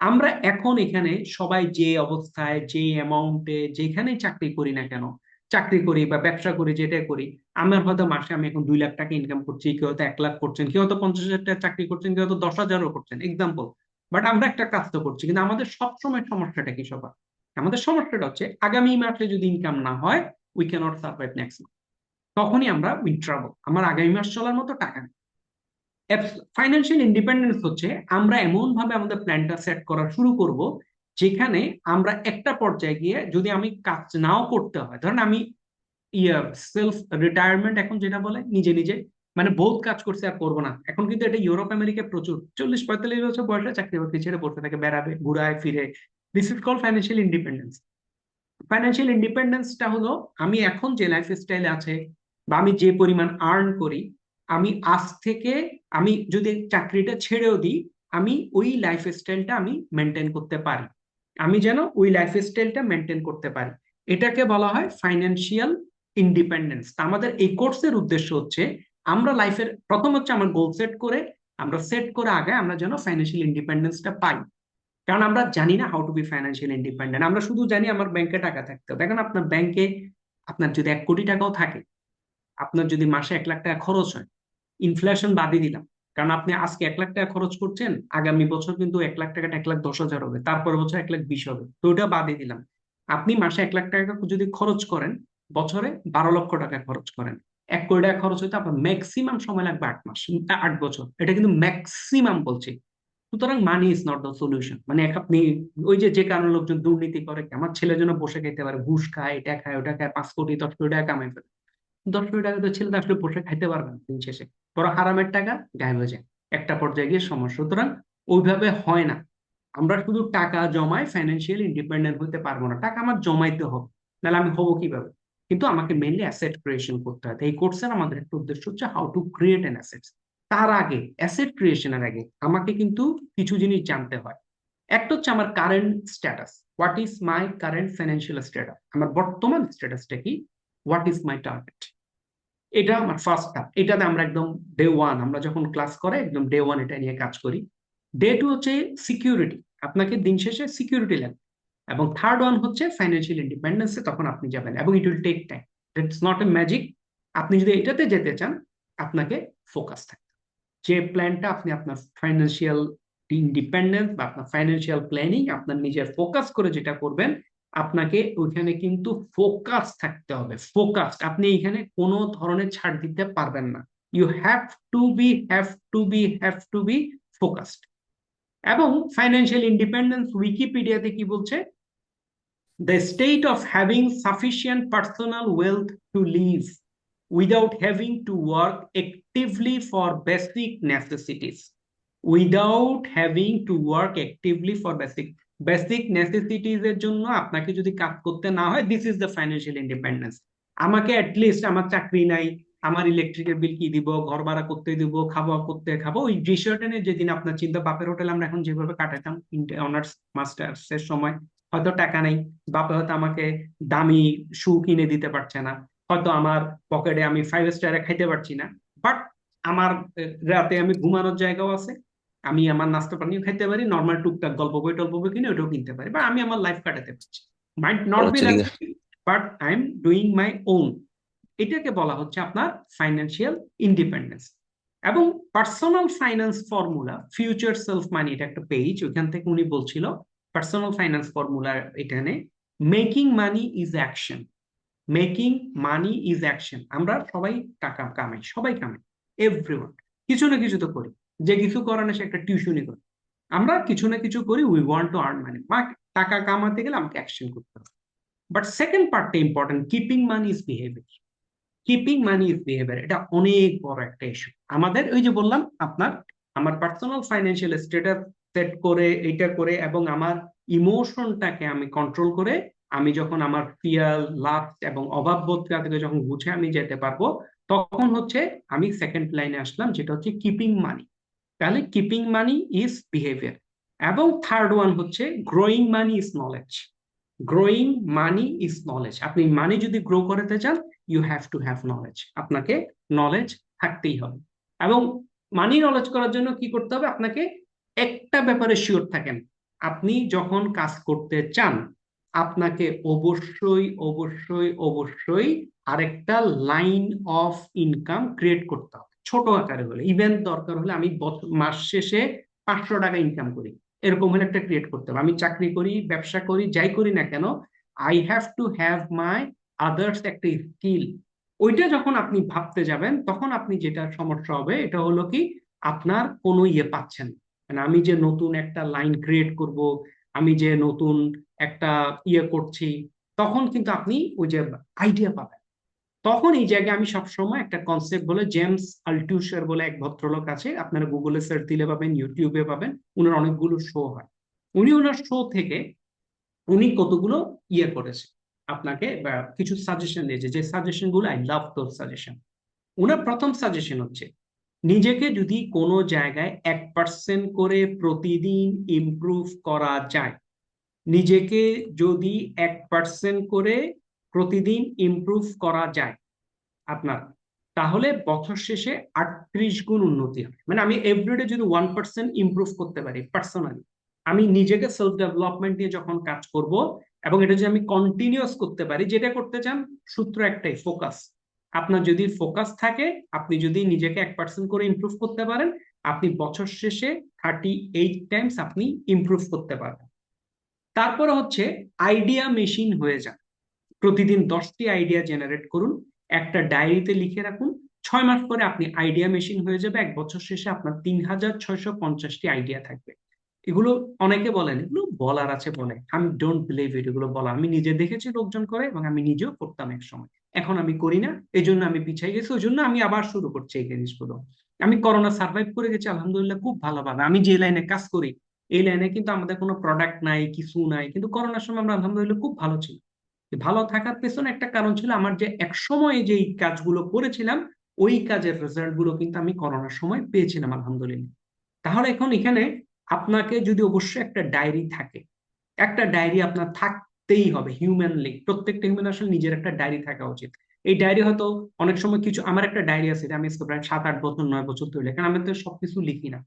Speaker 1: আমরা এখন এখানে সবাই যে অবস্থায়, যে অ্যামাউন্টে, যেখানেই চাকরি করি না কেন, চাকরি করি বা ব্যবসা করি, যেটা করি, আমার হয়তো মাসে আমি এখন 2 লাখ টাকা ইনকাম করছি, কেউ হয়তো 1 লাখ করছেন, কেউ হয়তো 50,000 টাকা চাকরি করছেন, কেউ হয়তো 10,000ও করছেন, এক্সাম্পল। বাট আমরা একটা কাজ তো করছি, কিন্তু আমাদের সবসময় সমস্যাটা কি সবার? আমাদের সমস্যাটা হচ্ছে আগামী মাসে যদি ইনকাম না হয়, উই ক্যানট সার্ভাইভ নেক্সট। তখনই আমরা উইন ট্রাবল, আমার আগামী মাস চলার মতো টাকা নেই। ফাইন্যান্সিয়াল ইন্ডিপেন্ডেন্স হচ্ছে আমরা এমন ভাবে আমাদের প্ল্যানটা সেট করা শুরু করব, যেখানে আমরা একটা পর্যায়ে গিয়ে যদি আমি কাজ নাও করতে হয়, ধরেন আমি ইয়ে সেলফ রিটায়ারমেন্ট এখন যেটা বলে, নিজে নিজে মানে বহুত কাজ করছে আর করবো না, এখন কিন্তু এটা ইউরোপ আমেরিকায় প্রচুর, 40-45 বছর বয়সে চাকরি বাকরি ছেড়ে বসে থাকে, বেড়াবে, ঘুরায় ফিরে। This is call financial independence. Financial ইন্ডিপেন্ডেন্সটা হলো আমি এখন যে লাইফ স্টাইলে আছে বা আমি যে পরিমাণ আর্ন করি, আমি আজ থেকে, আমি যদি চাকরিটা ছেড়েও দিই, আমি ওই লাইফ স্টাইলটা আমি মেনটেন করতে পারি, আমি যেন ওই লাইফ স্টাইলটা মেনটেন করতে পারি। এটাকে বলা হয় ফাইন্যান্সিয়াল ইন্ডিপেন্ডেন্স। আমাদের এই কোর্সের উদ্দেশ্য হচ্ছে আমরা লাইফের প্রথম হচ্ছে আমার গোল সেট করে, আমরা সেট করে আগে আমরা যেন ফাইন্যান্সিয়াল ইন্ডিপেন্ডেন্সটা পাই। কারণ আমরা জানি না how to be financial independent, আমরা শুধু জানি আমার ব্যাংকে টাকা থাকতে হবে। দেখেন আপনার ব্যাংকে, আপনার যদি 1 কোটি টাকাও থাকে, আপনার যদি মাসে 1 লাখ টাকা খরচ হয়, ইনফ্লেশন বাদই দিলাম, কারণ আপনি আজকে 1 লাখ টাকা খরচ করছেন, আগামী বছর কিন্তু 1 লাখ টাকাটা 1,10,000 হবে, তারপর বছর 1,20,000 হবে, তো ওটা বাদই দিলাম। আপনি মাসে 1 লাখ টাকা যদি খরচ করেন, বছরে 12 লক্ষ টাকা খরচ করেন, 1 কোটি টাকা খরচ হইতে আপনার ম্যাক্সিমাম সময় লাগবে 8 মাস, 8 বছর, এটা কিন্তু ম্যাক্সিমাম বলছি। সুতরাং money is not the solution. মানে আপনি ওই যে যে কারণে লোকজন দুর্নীতি করে, কি আমার ছেলের জন্য বসে খাইতে পারে, ঘুষ খায়, এটা খায়, ওটা খায়, 5 কোটি 10 কোটি টাকা কামাই ফেলে। 10 কোটি টাকা তো ছেলে তো আসলে বসে খাইতে পারবে না দিন শেষে, বড় হারামের টাকা গায়েব হয়ে যায় একটা পর্যায়ে গিয়ে সমস্যা। সুতরাং ওইভাবে হয় না। আমরা শুধু টাকা জমায় ফাইন্যান্সিয়াল ইন্ডিপেন্ডেন্ট হতে পারবো না, টাকা আমার জমাইতে হবে, নাহলে আমি হবো কিভাবে? কিন্তু আমাকে মেইনলি অ্যাসেট ক্রিয়েশন করতে হবে। এই কোর্সের আমাদের একটা উদ্দেশ্য হচ্ছে how to create an assets. তার আগে, অ্যাসেট ক্রিয়েশনের আগে আমাকে কিন্তু কিছু জিনিস জানতে হয়। একটা হচ্ছে আমার current status, what is my current financial status, আমার বর্তমান স্ট্যাটাসটা কি, হোয়াট ইজ মাই টার্গেট। এটা আমার ফার্স্ট ধাপ, এটাতে আমরা একদম ডে ওয়ান, আমরা যখন ক্লাস করে একদম ডে ওয়ান এটা নিয়ে কাজ করি। ডে টু হচ্ছে সিকিউরিটি, আপনাকে দিন শেষে সিকিউরিটি লাগবে। এবং থার্ড ওয়ান হচ্ছে ফাইন্যান্সিয়াল ইন্ডিপেন্ডেন্সে তখন আপনি যাবেন, এবং it will take time, it's not a magic. আপনি যদি এটাতে যেতে চান, আপনাকে ফোকাস থাকতে হবে। যে প্ল্যানটা আপনি আপনার ফাইন্যান্সিয়াল ইন্ডিপেন্ডেন্স বা আপনার ফাইন্যান্সিয়াল প্ল্যানিং আপনার নিজের ফোকাস করে যেটা করবেন, আপনাকে ওইখানে কিন্তু ফোকাস থাকতে হবে, ফোকাস। আপনি এখানে কোনো ধরনের ছাড় দিতে পারবেন না। You have to be focused. এবং ফাইন্যান্সিয়াল ইন্ডিপেন্ডেন্স উইকিপিডিয়াতে কি বলছে, the state of having sufficient personal wealth to live without having to work actively for basic necessities, without having to work actively for basic necessities এর জন্য আপনাকে যদি কাজ করতে না হয়, this is the financial independence. আমাকে অ্যাটলিস্ট, আমার চাকরি নাই, আমার ইলেকট্রিকের বিল কি দিব, ঘর ভাড়া করতে দিব, খাওয়া করতে খাবো, ওই রিসর্টের যেদিন আপনার চিন্তা, বাপের হোটেল আমরা এখন যেভাবে কাটাতাম অনার্স মাস্টার্স এর সময়, হয়তো টাকা নাই, বাপে হয়তো আমাকে দামি শু কিনে দিতে পারছে না, হয়তো আমার পকেটে আমি 5 স্টারে খাইতে পারছি না, বাট আমার রাতে আমি ঘুমানোর জায়গাও আছে, আমি আমার নাস্তা পানিও খেতে পারি, নর্মাল টুকটাক গল্প বই টল্প বই কিনে ওটাও কিনতে পারি, বা আমি আমার লাইফ কাটাতে পারছি। Might not be
Speaker 2: actually
Speaker 1: luxury, but I am doing my own. এটাকে বলা হচ্ছে আপনার ফাইন্যান্সিয়াল ইন্ডিপেন্ডেন্স। এবং personal finance formula, future self money, এটা একটা পেজ, ওইখান থেকে উনি বলছিল পার্সোনাল ফাইন্যান্স ফর্মুলা এখানে, making money is action, making money is action. আমরা সবাই টাকা কামাই, সবাই কামাই, এভরিওয়ান কিছু না কিছু তো করি, যে কিছু করে না সে একটা টিউশনই করে। আমরা কিছু না কিছু করি, we want to earn money, টাকা কামাতে গেলে আমাকে অ্যাকশন করতে হবে। বাট সেকেন্ড পার্টটা important, keeping money is behaviour. Keeping money is behaviour, এটা অনেক বড় একটা ইস্যু আমাদের। ওই যে বললাম আপনার, আমার পার্সোনাল ফাইন্যান্সিয়াল স্ট্যাটাস সেট করে, এইটা করে, এবং আমার ইমোশনটাকে আমি কন্ট্রোল করে, আমি যখন আমার ফিয়ার, লাভ এবং অভাববোধটা থেকে যখন বুঝে আমি যেতে পারবো, তখন হচ্ছে আমি সেকেন্ড লাইনে আসলাম, যেটা হচ্ছে কিপিং মানি। তাহলে কিপিং মানি ইজ বিহেভিয়ার। এবং থার্ড ওয়ান হচ্ছে growing money is knowledge. Growing money is knowledge. আপনি মানি যদি গ্রো করতে চান, you have to have knowledge, আপনাকে নলেজ থাকতেই হবে। এবং মানি নলেজ করার জন্য কি করতে হবে, আপনাকে একটা ব্যাপারে শিওর থাকেন, আপনি যখন কাজ করতে চান, আপনাকে অবশ্যই অবশ্যই অবশ্যই আরেকটা লাইন অফ ইনকাম ক্রিয়েট করতে হবে, ছোট আকারে হলে, ইভেন দরকার হলে আমি মাস শেষে 500 টাকা ইনকাম করি, এরকম হলে একটা ক্রিয়েট করতে হবে। আমি চাকরি করি, ব্যবসা করি, যাই করি না কেন, I have to have my others একটা স্কিল। ওইটা যখন আপনি ভাবতে যাবেন, তখন আপনি যেটা সমস্যা হবে, এটা হলো কি, আপনার কোনো ইয়ে পাচ্ছেন না। মানে আমি যে নতুন একটা লাইন ক্রিয়েট করব, আমি যে নতুন একটা ইয়ে করছি, তখন কিন্তু আপনি ওই যে আইডিয়া পাবেন। তখন এই জায়গায় আমি সবসময় একটা কনসেপ্ট বলে, জেমস আলটুসার বলে এক ভদ্রলোক আছে, আপনারা গুগলে সার্চ দিলে পাবেন, ইউটিউবে পাবেন, উনার অনেকগুলো শো হয়। উনি ওনার শো থেকে উনি কতগুলো ইয়ে করেছে, আপনাকে কিছু সাজেশন দিয়েছে, যে সাজেশন গুলো আই লাভ তোর সাজেশন। ওনার প্রথম সাজেশন হচ্ছে, নিজেকে যদি কোনো জায়গায় 1% করে প্রতিদিন ইমপ্রুভ করা যায়, নিজেকে যদি 1% করে প্রতিদিন ইমপ্রুভ করা যায় আপনার, তাহলে বছর শেষে 38 গুণ উন্নতি হবে। মানে আমি এভরিডে যদি 1% ইমপ্রুভ করতে পারি পার্সোনালি, আমি নিজেকে সেলফ ডেভেলপমেন্ট নিয়ে যখন কাজ করব, এবং এটা যদি আমি কন্টিনিউয়াস করতে পারি, যেটা করতে চান, সূত্র একটাই, ফোকাস। আপনার যদি ফোকাস থাকে, আপনি যদি নিজেকে 1% করে ইমপ্রুভ করতে পারেন, আপনি বছর শেষে 38 টাইমস আপনি ইমপ্রুভ করতে পারবেন। তারপরে হচ্ছে আইডিয়া মেশিন হয়ে যান। প্রতিদিন 10টি আইডিয়া জেনারেট করুন, একটা ডায়েরিতে লিখে রাখুন, 6 মাস পরে আপনি আইডিয়া মেশিন হয়ে যাবে, 1 বছর শেষে আপনার 3650টি আইডিয়া থাকবে। এগুলো অনেকে বলেন, এগুলো বলার আছে বলে, আমি ডোন্ট বিলিভ ইট, এগুলো বলা, আমি নিজে দেখেছি লোকজন করে, এবং আমি নিজেও করতাম এক সময়, এখন আমি করি না, এই জন্য আমি পিছাই গেছি, ওই জন্য আমি আবার শুরু করছি এই জিনিসগুলো। আমি করোনা সার্ভাইভ করে গেছি আলহামদুলিল্লাহ খুব ভালোভাবে, আমি যে লাইনে কাজ করি এই লাইনে কিন্তু আমাদের কোনো প্রোডাক্ট নাই, কিছু নাই, কিন্তু করোনার সময় আমরা আলহামদুলিল্লাহ খুব ভালো ছিল। ভালো থাকার পেছনে একটা কারণ ছিল, আমার যে এক সময় যেই কাজগুলো করেছিলাম ওই কাজের রেজাল্ট গুলো কিন্তু আমি করোনার সময় পেয়েছিলাম আলহামদুলিল্লাহ। তাহলে এখন এখানে আপনাকে যদি অবশ্যই একটা ডায়েরি থাকে, একটা ডায়েরি আপনার থাকতেই হবে হিউম্যানলি, প্রত্যেকটা হিউম্যান আসলে নিজের একটা ডায়েরি থাকা উচিত। এই ডায়েরি হয়তো অনেক সময় কিছু, আমার একটা ডায়েরি আছে এটা আমি আজকে প্রায় 7-8 বছর 9 বছর ধরে, কারণ আমি তো সবকিছু লিখি না,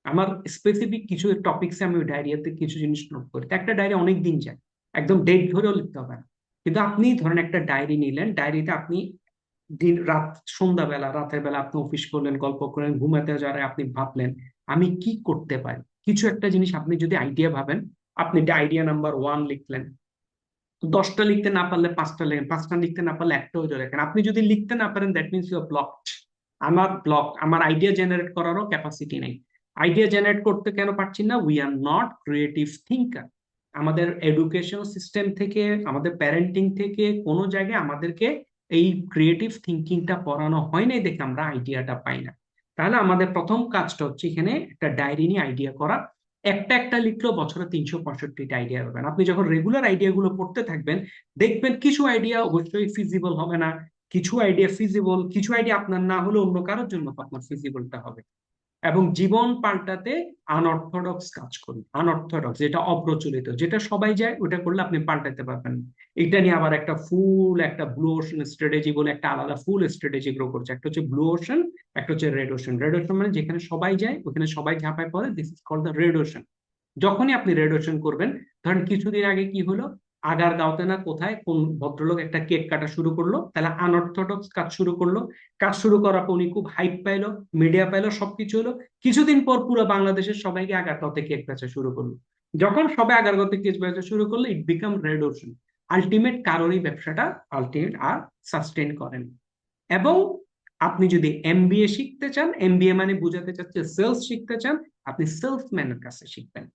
Speaker 1: আমার স্পেসিফিক কিছু টপিকসে আমি ওই ডায়েরিতে কিছু জিনিস নোট করি। তো একটা ডায়েরি অনেক দিন যায়, একদম ডেট ধরেও লিখতে হবে না। কিন্তু আপনি ধরেন একটা ডায়েরি নিলেন, ডায়েরিতে আপনি দিন রাত, সন্ধ্যাবেলা রাতের বেলা আপনি অফিস করলেন, গল্প করলেন, ঘুমাতে যাওয়ার আগে আপনি ভাবলেন আমি কি করতে পারি, কিছু একটা জিনিস আপনি যদি আইডিয়া ভাবেন, আপনি আইডিয়া নাম্বার 1 লিখলেন। 10টা লিখতে না পারলে 5টা লেখেন, 5টা লিখতে না পারলে একটাও লেখেন। আপনি যদি লিখতে না পারেন that means you are blocked. আমার ব্লক, আমার আইডিয়া জেনারেট করারও ক্যাপাসিটি নেই। আইডিয়া জেনারেট করতে কেন পারছি না? We are not creative thinker. আমাদের এডুকেশন সিস্টেম থেকে, আমাদের প্যারেন্টিং থেকে কোনো জায়গায় আমাদেরকে এই ক্রিয়েটিভ থিঙ্কিংটা পড়ানো হয় নাই দেখে আমরা আইডিয়াটা পাই না। তাহলে আমাদের প্রথম কাজটা হচ্ছে এখানে একটা ডায়েরি নিয়ে আইডিয়া করা। একটা একটা লিখলেও বছরে 365টা আইডিয়া পাবেন। আপনি যখন রেগুলার আইডিয়া গুলো পড়তে থাকবেন, দেখবেন কিছু আইডিয়া অবশ্যই ফিজিবল হবে না, কিছু আইডিয়া ফিজিবল, কিছু আইডিয়া আপনার না হলে অন্য কারোর জন্য আপনার ফিজিবলটা হবে। এবং জীবন পাল্টাতে আনঅর্থোডক্স কাজ করুন। আনঅর্থোডক্স, যেটা অপ্রচলিত, যেটা সবাই যায় ওটা করলে আপনি পাল্টাতে পারবেন না। এটা নিয়ে আবার একটা ফুল, একটা ব্লু ওশন স্ট্র্যাটেজি বলে একটা আলাদা ফুল স্ট্র্যাটেজি গ্রো করছে। একটা হচ্ছে ব্লু ওশন, একটা হচ্ছে রেড ওশন। রেড ওশন মানে যেখানে সবাই যায় ওখানে সবাই ঝাঁপায় পড়ে, this is called the red ocean. যখনই আপনি রেডুয়েশন করবেন, ধরেন কিছুদিন আগে কি হলো, আগার গাঁওতে না কোথায় কোন ভদ্রলোক একটা কেক কাটা শুরু করলো, তাহলে আনঅর্থোডক্স কাজ শুরু করলো। কাজ শুরু করার পর উনি খুব হাইপ পাইলো, মিডিয়া পাইলো, সবকিছু হলো। কিছুদিন পর পুরো বাংলাদেশের সবাইকে আগারগাঁওতে কেক বেচা শুরু করলো। যখন সবাই আগারগাঁওতে কেক বেচা শুরু করলো, ইট বিকাম রেড ওশন। আলটিমেট কারোরই ব্যবসাটা আলটিমেট আর সাস্টেন করেন। এবং আপনি যদি এমবিএ শিখতে চান, এমবিএ মানে বুঝাতে চাচ্ছে সেলস শিখতে চান, আপনি সেলসম্যানের কাছে শিখবেন।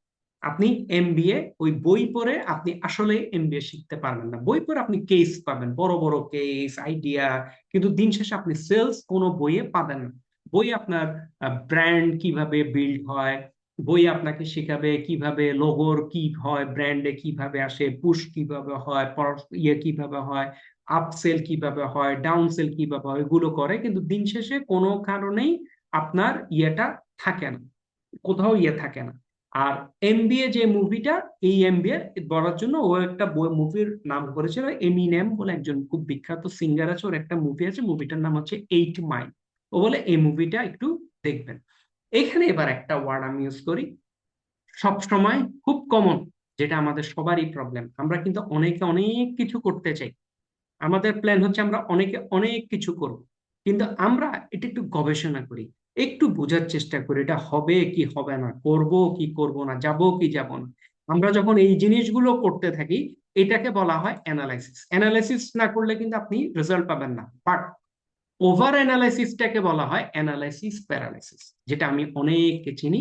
Speaker 1: আপনি এমবিএ ওই বই পড়ে আপনি আসলে এমবিএ শিখতে পারবেন না। বই পড়ে আপনি কেস পাবেন, বড় বড় কেস, আইডিয়া, কিন্তু দিন শেষে আপনি সেলস কোনো বইয়ে পাবেন না। বই আপনার ব্র্যান্ড কিভাবে বিল্ড হয়, বই আপনাকে শেখাবে কিভাবে লোগোর কি হয়, ব্র্যান্ডে কিভাবে আসে, পুশ কিভাবে হয়, ইয়ে কিভাবে হয়, আপসেল কিভাবে হয়, ডাউন সেল কিভাবে হয়, এগুলো করে। কিন্তু দিন শেষে কোনো কারণেই আপনার ইয়েটা থাকে না, কোথাও ইয়ে থাকে না। আর এমবিএ যে মুভিটা, এই এমবিএ বলার জন্য ও একটা মুভির নাম করেছিল, এমিনেম বলে একজন খুব বিখ্যাত সিঙ্গার আছে, ওর একটা মুভি আছে, মুভিটার নাম হচ্ছে 8 মাইল। ও বলে এই মুভিটা একটু দেখবেন। এখানে এবার একটা ওয়ার্ড আমি ইউজ করি সব সময়, খুব কমন, যেটা আমাদের সবারই প্রবলেম। আমরা কিন্তু অনেকে অনেক কিছু করতে চাই, আমাদের প্ল্যান হচ্ছে আমরা অনেকে অনেক কিছু করব, কিন্তু আমরা এটা একটু গবেষণা করি, একটু বোঝার চেষ্টা করি এটা হবে কি হবে না, করব কি করব না, যাব কি যাব না। আমরা যখন এই জিনিসগুলো করতে থাকি, এটাকে বলা হয় অ্যানালাইসিস। অ্যানালাইসিস না করলে কিন্তু আপনি রেজাল্ট পাবেন না। বাট ওভার অ্যানালাইসিসটাকে বলা হয় অ্যানালাইসিস প্যারালাইসিস, যেটা আমি অনেককে চিনি।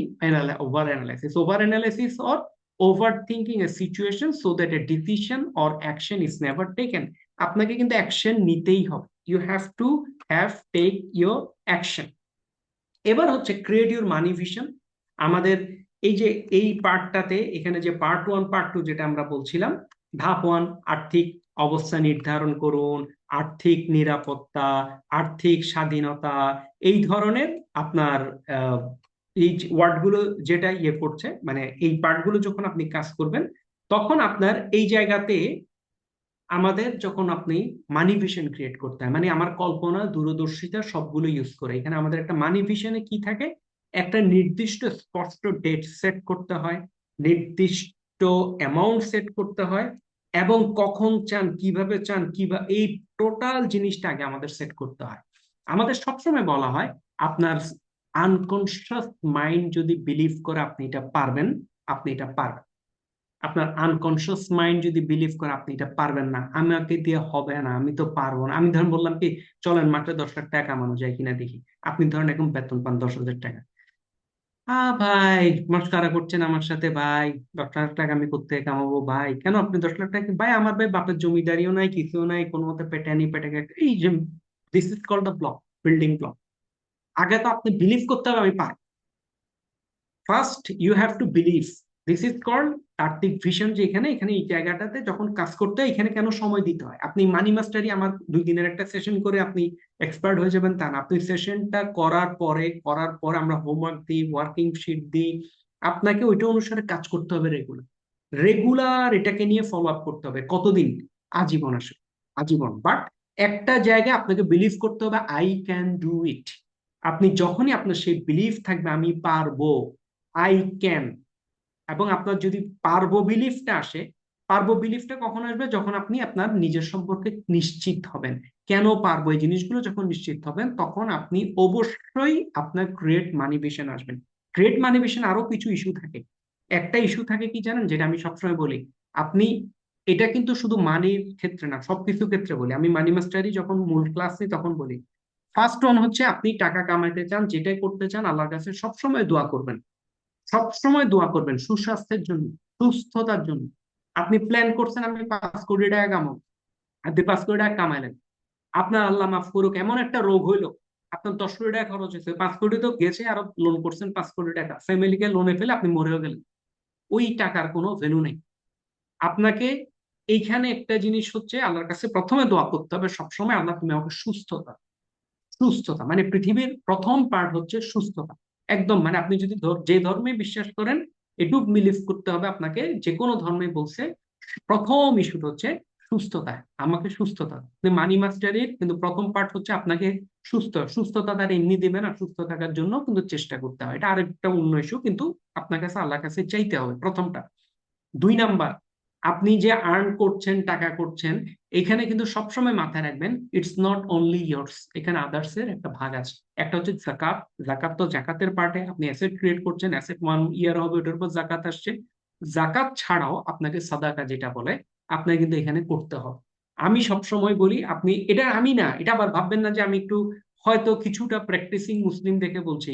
Speaker 1: Over analysis, over analysis or over thinking a situation so that a decision or action is never taken. আপনাকে কিন্তু অ্যাকশন নিতেই হবে, you have to have take your action. এবার হচ্ছে ক্রিয়েট ইউর মানি ভিশন। আমাদের এই যে এই পার্টটাতে, এখানে যে পার্ট 1 পার্ট 2 যেটা আমরা বলছিলাম, ধাপ 1 আর্থিক অবস্থা নির্ধারণ করুন, আর্থিক নিরাপত্তা, আর্থিক স্বাধীনতা, এই ধরনের আপনার আহ, এই ওয়ার্ডগুলো যেটা ইয়ে করছে, মানে এই পার্টগুলো যখন আপনি কাজ করবেন, তখন আপনার এই জায়গাতে আমাদের যখন আপনি মানি ভিশন ক্রিয়েট করতে হয়, মানে আমার কল্পনা দূরদর্শিতা সবগুলো ইউজ করে, এখানে আমাদের একটা মানি ভিশনে কি থাকে, একটা নির্দিষ্ট স্পষ্ট ডেট সেট করতে হয়, নির্দিষ্ট অ্যামাউন্ট সেট করতে হয়, এবং কখন চান, কিভাবে চান, কিভাবে, এই টোটাল জিনিসটা আগে আমাদের সেট করতে হয়। আমাদের সবসময় বলা হয় আপনার আনকনসিয়াস মাইন্ড যদি বিলিভ করে আপনি এটা পারবেন, আপনি এটা পারবেন। আপনার আনকনসিয়াস মাইন্ড যদি বিলিভ করে আপনি এটা পারবেন না, আমাকে দিয়ে হবে না, আমি তো পারবো না, আমি ধরেন বললাম কি চলেন মাত্র 10 লাখ টাকা কামানো যায় কিনা দেখি, আপনি ধরেন এখন বেতন পান 10,000 টাকা, ভাই মস্কারা করছেন আমার সাথে ভাই, 10 লাখ টাকা আমি কোত্থেকে কামাবো ভাই, কেন আপনি 10 লাখ টাকা, ভাই আমার ভাই বাপের জমিদারিও নাই, কিছুও নাই, কোনো মতে পেটানি পেটে, এই যে this is called the block, building block. আগে তো আপনি বিলিভ করতে হবে আমি পারবো। First you have to believe this is called তাত্ত্বিক ভিশন, যে এখানে এখানে এই জায়গাটাতে যখন কাজ করতে হয় এখানে কেন সময় দিতে হয়। আপনি মানি মাস্টারি আমার 2 দিনের একটা সেশন করে আপনি এক্সপার্ট হয়ে যাবেন তা না। আপনি সেশনটা করার পর আমরা হোমওয়ার্ক দিই, ওয়ার্কিং শিট দিই, আপনাকে ওইটা অনুসারে কাজ করতে হবে রেগুলার। রেগুলার এটাকে নিয়ে ফলো আপ করতে হবে। কতদিন? আজীবন আসে, আজীবন। বাট একটা জায়গায় আপনাকে বিলিভ করতে হবে, আই ক্যান ডু ইট। আপনি যখনই আপনার সেই বিলিভ থাকবে আমি পারবো, আই ক্যান, এবং আপনার যদি পারবো বিলিফটা আসে, পারবো বিলিফটা কখন আসবে? যখন আপনি আপনার নিজের সম্পর্কে নিশ্চিত হবেন। কেন পারবো এই জিনিসগুলো যখন নিশ্চিত হবেন, তখন আপনি অবশ্যই আপনার গ্রেট মানিভিশন আসবেন। গ্রেট মানিভিশন আরো কিছু ইস্যু থাকে। একটা ইস্যু থাকে কি জানেন, যেটা আমি সবসময় বলি, আপনি, এটা কিন্তু শুধু মানির ক্ষেত্রে না, সবকিছু ক্ষেত্রে বলি। আমি মানি মাস্টারি যখন মূল ক্লাস নিই তখন বলি, ফার্স্ট ওয়ান হচ্ছে আপনি টাকা কামাইতে চান, যেটাই করতে চান, আল্লাহর কাছে সবসময় দোয়া করবেন। সবসময় দোয়া করবেন সুস্বাস্থ্যের জন্য, সুস্থতার জন্য। আপনি প্ল্যান করছেন আমি 5 কোটি টাকা কামাবো, আপনি 5 কোটি টাকা কামাইলেন, আপনার আল্লাহ মাফ করুক এমন একটা রোগ হইলো, আপনার 10 কোটি টাকা খরচ হয়েছে, 5 কোটি তো গেছে, আরো লোন করছেন 5 কোটি টাকা, ফ্যামিলিকে লোনে ফেলে আপনি মরেও গেলেন। ওই টাকার কোনো ভ্যালু নেই। আপনাকে এইখানে একটা জিনিস হচ্ছে আল্লাহর কাছে প্রথমে দোয়া করতে হবে সবসময়, আল্লাহ তুমি আমাকে সুস্থতা, সুস্থতা মানে পৃথিবীর প্রথম পার্ট হচ্ছে সুস্থতা। একদম মানে আপনি যদি যে ধর্মে বিশ্বাস করেন, এটুক বিলিভ করতে হবে আপনাকে, যে কোনো ধর্মে বলছে প্রথম ইস্যুটা হচ্ছে সুস্থতা। আমাকে সুস্থতা, মানি মাস্টারির কিন্তু প্রথম পার্ট হচ্ছে আপনাকে সুস্থতা তার এমনি দেবে না, সুস্থ থাকার জন্য কিন্তু চেষ্টা করতে হয়। এটা আরেকটা অন্য ইস্যু, কিন্তু আপনার কাছে আল্লাহর কাছে চাইতে হবে প্রথমটা। 2 নাম্বার, আপনি যে আর্ন করছেন, টাকা করছেন, এখানে কিন্তু সবসময় মাথায় রাখবেন ইটস নট অনলি ইয়ার্স, এখানে আদার্স এর একটা ভাগ আছে। একটা হচ্ছে জাকাত। জাকাত তো জাকাতের পার্টে, আপনি অ্যাসেট ক্রিয়েট করছেন, অ্যাসেট 1 ইয়ার হবে, ওটার উপর জাকাত আসছে। জাকাত ছাড়াও আপনাকে সাদাকা যেটা বলে, আপনাকে কিন্তু এখানে করতে হবে। আমি সবসময় বলি, আপনি এটা, আমি না, এটা আবার ভাববেন না যে আমি একটু হয়তো কিছুটা প্র্যাকটিসিং মুসলিম দেখে বলছি,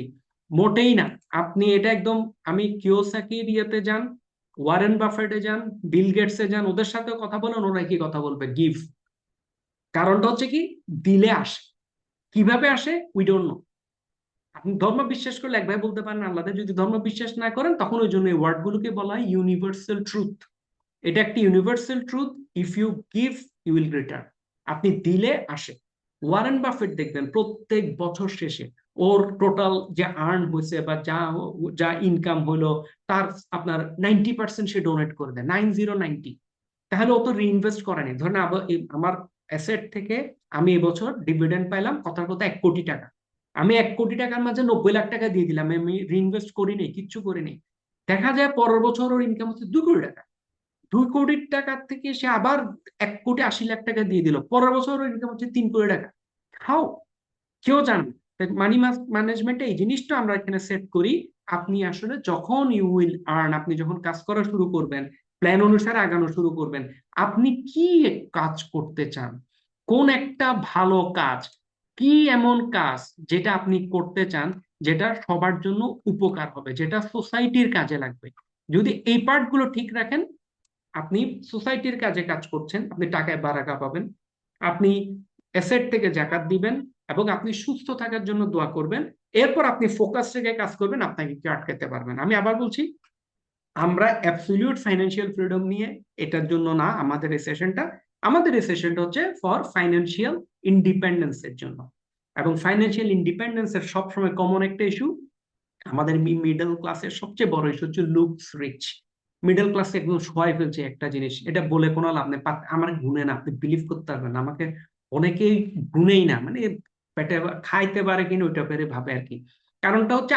Speaker 1: মোটেই না। আপনি এটা একদম, আমি কিওসাকির ইয়েতে যান, ওয়ারেন বাফেটে যান, বিল গেটসে যান, ওদের সাথে কথা বলেন, ওরা কি কথা বলবে, গিভ। কারণটা হচ্ছে কি, দিলে আসে। কিভাবে আসে উই ডোন্ট নো। আপনি ধর্ম বিশ্বাস করলে একভাবে বলতে পারেন আল্লাহ, যদি ধর্ম বিশ্বাস না করেন তখন ওই জন্য এই ওয়ার্ড গুলোকে বলা হয় ইউনিভার্সাল ট্রুথ। এটা একটি universal truth, if you give you will return. আপনি দিলে আসে। ওয়ারেন বাফেট দেখবেন প্রত্যেক বছর শেষে ওর টোটাল যে আর্ন হয়েছে বা যা যা ইনকাম হলো, তার আপনার 90% সে ডোনেট করে দেয়, 9090। তাহলে ও তো রিইনভেস্ট করে নাই। ধরেন আমার অ্যাসেট থেকে আমি এবছর ডিভিডেন্ড পাইলাম কথার কথা 1 কোটি টাকা, আমি 1 কোটি টাকার মাঝে 90 লাখ টাকা দিয়ে দিলাম, আমি রিইনভেস্ট করি নাই, কিচ্ছু করি নাই। দেখা যায় পরের বছর ওর ইনকাম হচ্ছে 2 কোটি টাকা। 2 কোটি টাকার থেকে সে আবার 1,80,00,000 টাকা দিয়ে দিল, পরের বছর ওর ইনকাম হচ্ছে 3 কোটি টাকা। হাউ? কেউ জানে না। মানি ম্যানেজমেন্টে এই জিনিসটা আমরা এখানে সেট করি। আপনি আসলে যখন ইউ উইল আর্ন, আপনি যখন কাজ করা শুরু করবেন, প্ল্যান অনুসারে আগানো শুরু করবেন, আপনি কি কাজ করতে চান, কোন একটা ভালো কাজ, কি এমন কাজ যেটা আপনি করতে চান, যেটা সবার জন্য উপকার হবে, যেটা সোসাইটির কাজে লাগবে। যদি এই পার্ট গুলো ঠিক রাখেন, আপনি সোসাইটির কাজে কাজ করছেন, আপনি টাকায় বারাকা পাবেন, আপনি অ্যাসেট থেকে জাকাত দিবেন, এবং আপনি সুস্থ থাকার জন্য দোয়া করবেন। এরপর আপনি ফোকাস রেখে কাজ করবেন, আপনাকে কেউ আটকাতে পারবেন। আমি আবার বলছি, আমরা অ্যাবসলিউট ফাইন্যান্সিয়াল ফ্রিডম নিয়ে এটার জন্য না আমাদের এই সেশনটা। আমাদের এই সেশনটা হচ্ছে ফর ফাইন্যান্সিয়াল ইন্ডিপেন্ডেন্সের জন্য। এবং ফাইন্যান্সিয়াল ইন্ডিপেন্ডেন্সের সবসময় কমন একটা ইস্যু, আমাদের মিডল ক্লাসের সবচেয়ে বড় ইস্যু হচ্ছে লুকস রিচ। মিডল ক্লাস একদম সবাই ফেলছে একটা জিনিস, এটা বলে কোনো লাভ নেই। আমার গুনে না, আপনি বিলিভ করতে পারবেন না আমাকে, অনেকেই গুনেই না, মানে পেটে খাইতে পারে কিনা ওইটা পেরে ভাবে আর কি। কারণটা হচ্ছে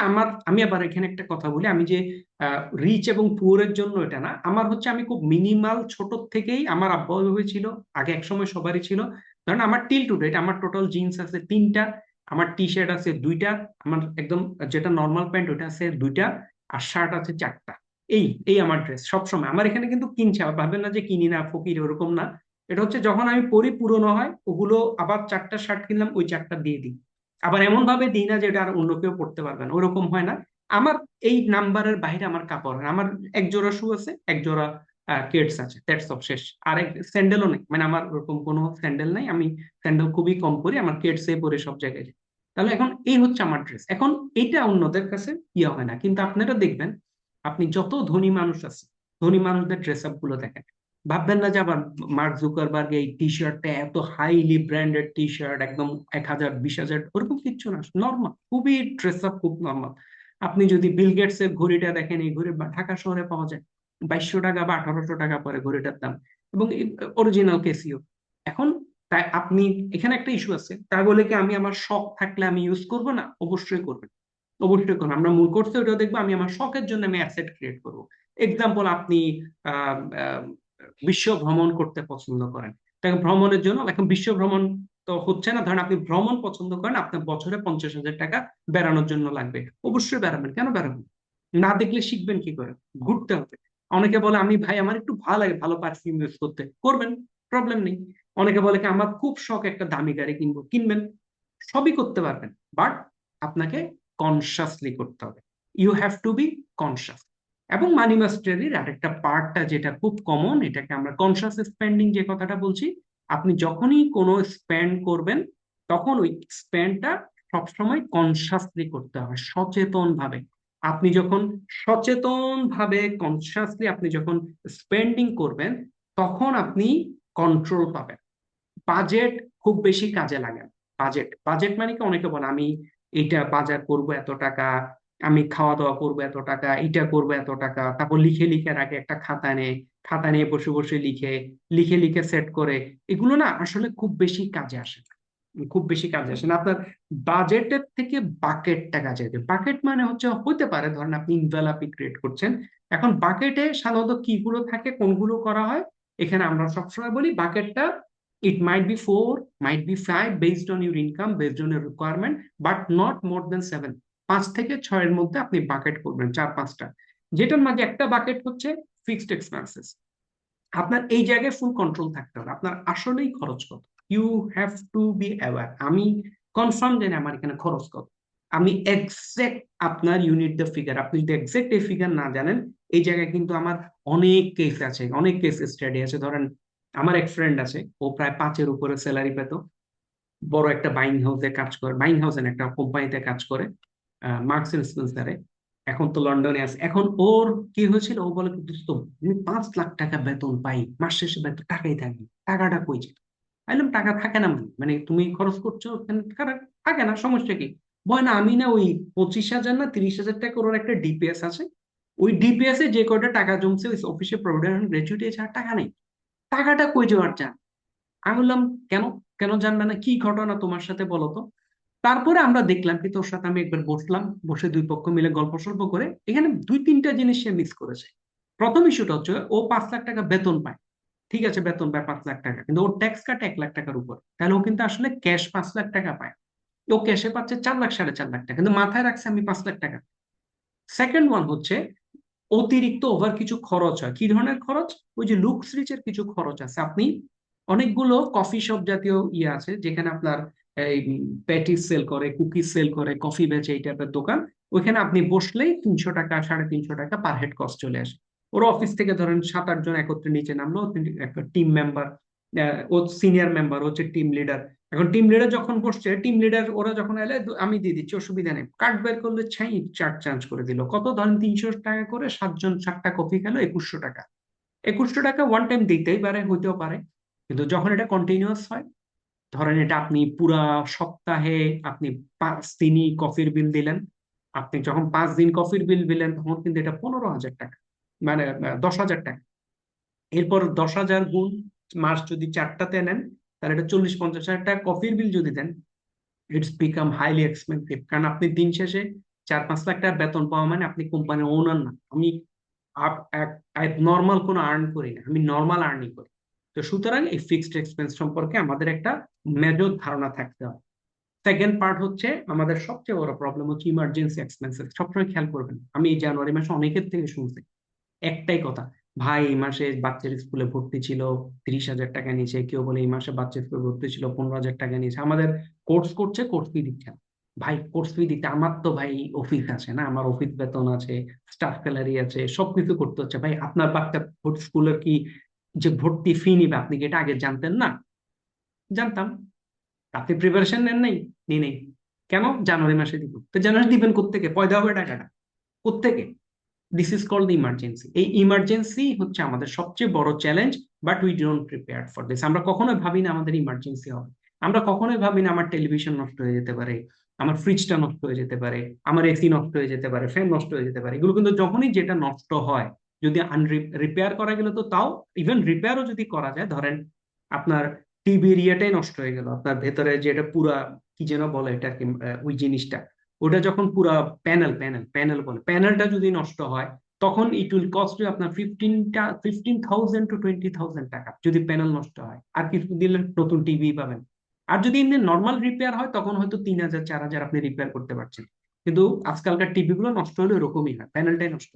Speaker 1: আমি আবার এখানে একটা কথা বলি, আমি যে রিচ এবং পুয়ারের জন্য এটা না, আমার হচ্ছে আমি খুব মিনিমাল ছোট থেকেই, আমার আব্বা ওইভাবে ছিল, আগে একসময় সবারই ছিল। ধরেন আমার টিল টু ডেট আমার টোটাল জিন্স আছে 3টা, আমার টি শার্ট আছে 2টা, আমার একদম যেটা নর্মাল প্যান্ট ওটা আছে 2টা, আর শার্ট আছে 4টা। এই এই আমার ড্রেস সবসময়। আমার এখানে কিন্তু কিনছে, আবার ভাবেন না যে কিনি না, ফকির, ওরকম না। এটা হচ্ছে যখন আমি পরি পুরনো হয় ওগুলো, আবার 4টা শার্ট কিনলাম, ওই 4টা দিয়ে দিই। আবার এমন ভাবে দিই না যে এটা আর অন্য কেউ পড়তে পারবে না, ওরকম হয় না। আমার এই নাম্বারের বাইরে আমার কাপড় হয় না। আমার এক জোড়া শু আছে, এক জোড়া কেডস আছে, দ্যাটস অল, শেষ। আর এক স্যান্ডেলও নেই, মানে আমার ওরকম কোনো স্যান্ডেল নাই, আমি স্যান্ডেল খুবই কম পরি, আমার কেডসে পরে সব জায়গায় যাই। তাহলে এখন এই হচ্ছে আমার ড্রেস। এখন এটা অন্যদের কাছে ইয়ে হয় না, কিন্তু আপনারা দেখবেন আপনি যত ধনী মানুষ আছে, ধনী মানুষদের ড্রেস আপ গুলো দেখেন, ভাববেন না যে আবার মার্ক জুকারবার্গ এই টি শার্টটা এত হাইলি ব্র্যান্ডেড টি শার্ট, একদম 1,000 20,000, ওরকম কিচ্ছু না, নর্মাল, খুবই ড্রেস আপ খুব নর্মাল। আপনি যদি বিল গেটস এর ঘড়িটা দেখেন, এই ঘড়ি ঢাকা শহরে পাওয়া যায় 2200 টাকা বা 1800 টাকা পরে ঘড়িটার দাম, এবং অরিজিনাল কেসিও। এখন তাই আপনি, এখানে একটা ইস্যু আছে, তাই বলে কি আমি আমার শখ থাকলে আমি ইউজ করব না? অবশ্যই করবেন, অবশ্যই করবেন। আমরা মূল কোর্সে ওটা দেখবো, আমি আমার শখের জন্য আমি অ্যাসেট ক্রিয়েট করব। এক্সাম্পল, আপনি আহ, আহ, বিশ্ব ভ্রমণ করতে পছন্দ করেন, তাই ভ্রমণের জন্য, এখন বিশ্ব ভ্রমণ তো হচ্ছে না, ধরেন আপনি ভ্রমণ পছন্দ করেন, আপনার বছরে 50,000 টাকা বেড়ানোর জন্য লাগবে, অবশ্যই বেড়াবেন। কেন বেড়াবেন? না দেখলে শিখবেন কি করে? ঘুরতে হবে। অনেকে বলে আমি ভাই আমার একটু ভালো লাগে ভালো পারফিউম ইউজ করতে, করবেন, প্রবলেম নেই। অনেকে বলে কি আমার খুব শখ একটা দামি গাড়ি কিনবো, কিনবেন, সবই করতে পারবেন। বাট আপনাকে কনসাসলি করতে হবে, you have to be conscious. এবং মানি মাস্টারির আরেকটা পার্টটা যেটা খুব কমন, এটাকে আমরা কনসাস স্পেন্ডিং যে কথাটা বলছি, আপনি যখনই কোনো স্পেন্ড করবেন, তখন ওই স্পেন্ডটা সবসময় কনসাসলি করতে হবে, সচেতন ভাবে। আপনি যখন সচেতন ভাবে কনসাসলি আপনি যখন স্পেন্ডিং করবেন, তখন আপনি কন্ট্রোল পাবেন। বাজেট খুব বেশি কাজে লাগে না। বাজেট বাজেট মানে কি, অনেকে বলে আমি এইটা বাজার করব এত টাকা, আমি খাওয়া দাওয়া করবো এত টাকা, এইটা করবো এত টাকা, তারপর লিখে লিখে রাখে একটা খাতা নেই, খাতা নিয়ে বসে বসে লিখে লিখে লিখে সেট করে। এগুলো না আসলে খুব বেশি কাজে আসে না, খুব বেশি কাজে আসে না। আপনার বাজেটের থেকে বাকেটটা কাজে দেবে। বাকেট মানে হচ্ছে, হতে পারে ধরেন আপনি ইনভেলাপি ক্রিয়েট করছেন, এখন বাকেটে সাধারণত কিগুলো থাকে, কোনগুলো করা হয়, এখানে আমরা সবসময় বলি বাকেটটা, it might be 4, might be 5 based on your income, based on your requirement, but not more than 7। 5 থেকে 6 এর মধ্যে আপনি বাকেট করবেন, 4-5টা, যেটার মাঝে একটা বাকেট হচ্ছে ফিক্সড এক্সপেন্সেস। আপনার এই জায়গায় ফুল কন্ট্রোল থাকতে হবে, আপনার আসলেই খরচ কত, you have to be aware. আমি কনফার্ম জানি আমার এখানে খরচ কত, আমি এক্সাক্ট, আপনার ইউনিট দ্য ফিগার, আপনি যদি এক্সাক্ট এই ফিগার না জানেন, এই জায়গায় কিন্তু আমার অনেক কেস আছে, অনেক কেস স্টাডি আছে। ধরেন আমার এক ফ্রেন্ড আছে, ও প্রায় 5-এর উপরে স্যালারি পেত, বড় একটা বাইং হাউসে কাজ করে, বাইং হাউসের একটা কোম্পানিতে কাজ করে, মার্কস এন্ড স্পেন্সারে। এখন তো লন্ডনে আছে। এখন ওর কি হয়েছিল, ও বলে কি, দোস্ত আমি 5 লাখ টাকা বেতন পাই, মাস শেষে বেতন টাকাই থাকে, টাকাটা কই যায়? বললাম টাকা থাকে না, মানে তুমি খরচ করছো এখানে, টাকা থাকে না, সমস্যা কি? বয় না, আমি না ওই 25,000 না 30,000 টাকা ওর একটা ডিপিএস আছে, ওই ডিপিএস এ যে কয়টা টাকা জমছে ওই অফিসে প্রভিডেন্ট গ্র্যাচুইটি ছাড়া টাকা নেই, টাকাটা কই যাওয়ার চান? আমি বললাম কেন, কেন জানবে না, কি ঘটনা তোমার সাথে বলো তো? তারপরে আমরা দেখলাম কি, তোর সাথে আমি একবার বসলাম, বসে দুই পক্ষ মিলে গল্প সল্প করে এখানে 2-3টা জিনিস সে মিস করেছে। প্রথম ইস্যুটা হচ্ছে, ও 5 লাখ টাকা বেতন পায়, ঠিক আছে, বেতন পায় 5 লাখ টাকা, কিন্তু ওর ট্যাক্স কাটে 1 লাখ টাকার উপর, তাহলে ও কিন্তু আসলে ক্যাশ 5 লাখ টাকা পায়, ও ক্যাশে পাচ্ছে 4 লাখ 4.5 লাখ টাকা, কিন্তু মাথায় রাখছে আমি 5 লাখ টাকা। সেকেন্ড ওয়ান হচ্ছে, অতিরিক্ত ওভার কিছু খরচ হয়। কি ধরনের খরচ? ওই যে লুকস রিচের কিছু খরচ আছে। আপনি অনেকগুলো কফি শপ জাতীয় ইয়ে আছে যেখানে আপনার এই প্যাটিস সেল করে, কুকিজ সেল করে, কফি বেচে, এই টাইপের দোকান। ওইখানে আপনি বসলেই 300 টাকা 350 টাকা পার হেড কস্ট চলে আসে। ওর অফিস থেকে ধরেন 7-8 জন একত্রে নিচে নামলো, একটা টিম মেম্বার, ও সিনিয়র মেম্বার, হচ্ছে টিম লিডার। এখন টিম লিডার যখন বসছে, টিম লিডার ওরা যখন এলে, আমি দিয়ে দিচ্ছি, অসুবিধা নেই, কার্ড বের করলে ছাই চার্জ চার্জ করে দিল কত, ধরেন 300 টাকা করে, 7 জন 7টা কফি খেলো, 2100 টাকা। 2100 টাকা ওয়ান টাইম দিতেই পারে, হইতেও পারে, কিন্তু যখন এটা কন্টিনিউয়াস হয়, ধরেন এটা আপনি পুরা সপ্তাহে আপনি 5 দিনই কফির বিল দিলেন, আপনি যখন 5 দিন কফির বিল দিলেন, তখন কিন্তু এটা 15,000 টাকা, মানে 10,000 টাকা। এরপর 10,000 গুণ, মাস যদি 4টাতে নেন, তাহলে এটা 40-50 হাজার টাকা কফির বিল যদি দেন, ইটস বিকাম হাইলি এক্সপেন্সিভ। কারণ আপনি দিন শেষে 4-5 লাখ টাকা বেতন পাওয়া মানে আপনি কোম্পানির ওনার না। আমি নর্মাল কোনো আর্ন করি না, আমি নর্মাল আর্নিং করি। তো সুতরাং এই ফিক্সড এক্সপেন্স সম্পর্কে আমাদের একটা মেজর ধারণা থাকতে হবে। সেকেন্ড পার্ট হচ্ছে, আমাদের সবচেয়ে বড় প্রবলেম হচ্ছে ইমার্জেন্সি এক্সপেন্সেস। সবসময় খেয়াল করবেন, আমি এই জানুয়ারি মাসে অনেকের থেকে শুনছি একটাই কথা, ভাই এই মাসে বাচ্চার স্কুলে ভর্তি ছিল 30,000 টাকা নিয়েছে, কেউ বলে এই মাসে বাচ্চার স্কুলে ভর্তি ছিল 15,000 টাকা নিয়েছে, আমাদের কোর্স করছে, কোর্স ফি দিচ্ছে না। ভাই কোর্স ফি দিতে, আমার তো ভাই অফিস আছে না, আমার অফিস বেতন আছে, স্টাফ স্যালারি আছে, সবকিছু করতে হচ্ছে। ভাই আপনার বাচ্চা স্কুলের কি যে ভর্তি ফি নিবে, আপনি কি এটা আগে জানতেন না? জানতাম। আপনি প্রিপারেশন নেন নাই? নিয়ে নেই। কেন? জানুয়ারি মাসে দিব। তো জানুয়ারি দিবেন কোত্থেকে? পয়দা হবে টাকাটা কোত্থেকে? This is called emergency. এই ইমার্জেন্সি হচ্ছে আমাদের সবচেয়ে বড় challenge, but we don't prepare for this. আমরা কখনোই ভাবি না আমাদের ইমার্জেন্সি হবে, আমরা কখনোই ভাবি না আমার টেলিভিশন নষ্ট হয়ে যেতে পারে, আমার ফ্রিজটা নষ্ট হয়ে যেতে পারে, আমার এসি নষ্ট হয়ে যেতে পারে, ফ্যান নষ্ট হয়ে যেতে পারে। এগুলো কিন্তু যখনই যেটা নষ্ট হয়, যদি রিপেয়ার করা গেলে তো তাও, ইভেন রিপেয়ারও যদি করা যায়, ধরেন আপনার টিভির ইয়েটাই নষ্ট হয়ে গেল, আপনার ভেতরে যেটা পুরা কি যেন বলে এটা কি, ওই জিনিসটা, ওটা যখন পুরা প্যানেল বলে, প্যানেলটা যদি নষ্ট হয়, তখন ইট উইল কস্ট ইউ আপনার 15,000 to 20,000 টাকা যদি প্যানেল নষ্ট হয়। আর কিছু দিলে নতুন টিভি পাবেন। আর যদি এমনি নর্মাল রিপেয়ার হয়, তখন হয়তো 3,000 4,000 আপনি রিপেয়ার করতে পারছেন। কিন্তু আজকালকার টিভি গুলো নষ্ট হলে এরকমই হয়, প্যানেলটাই নষ্ট।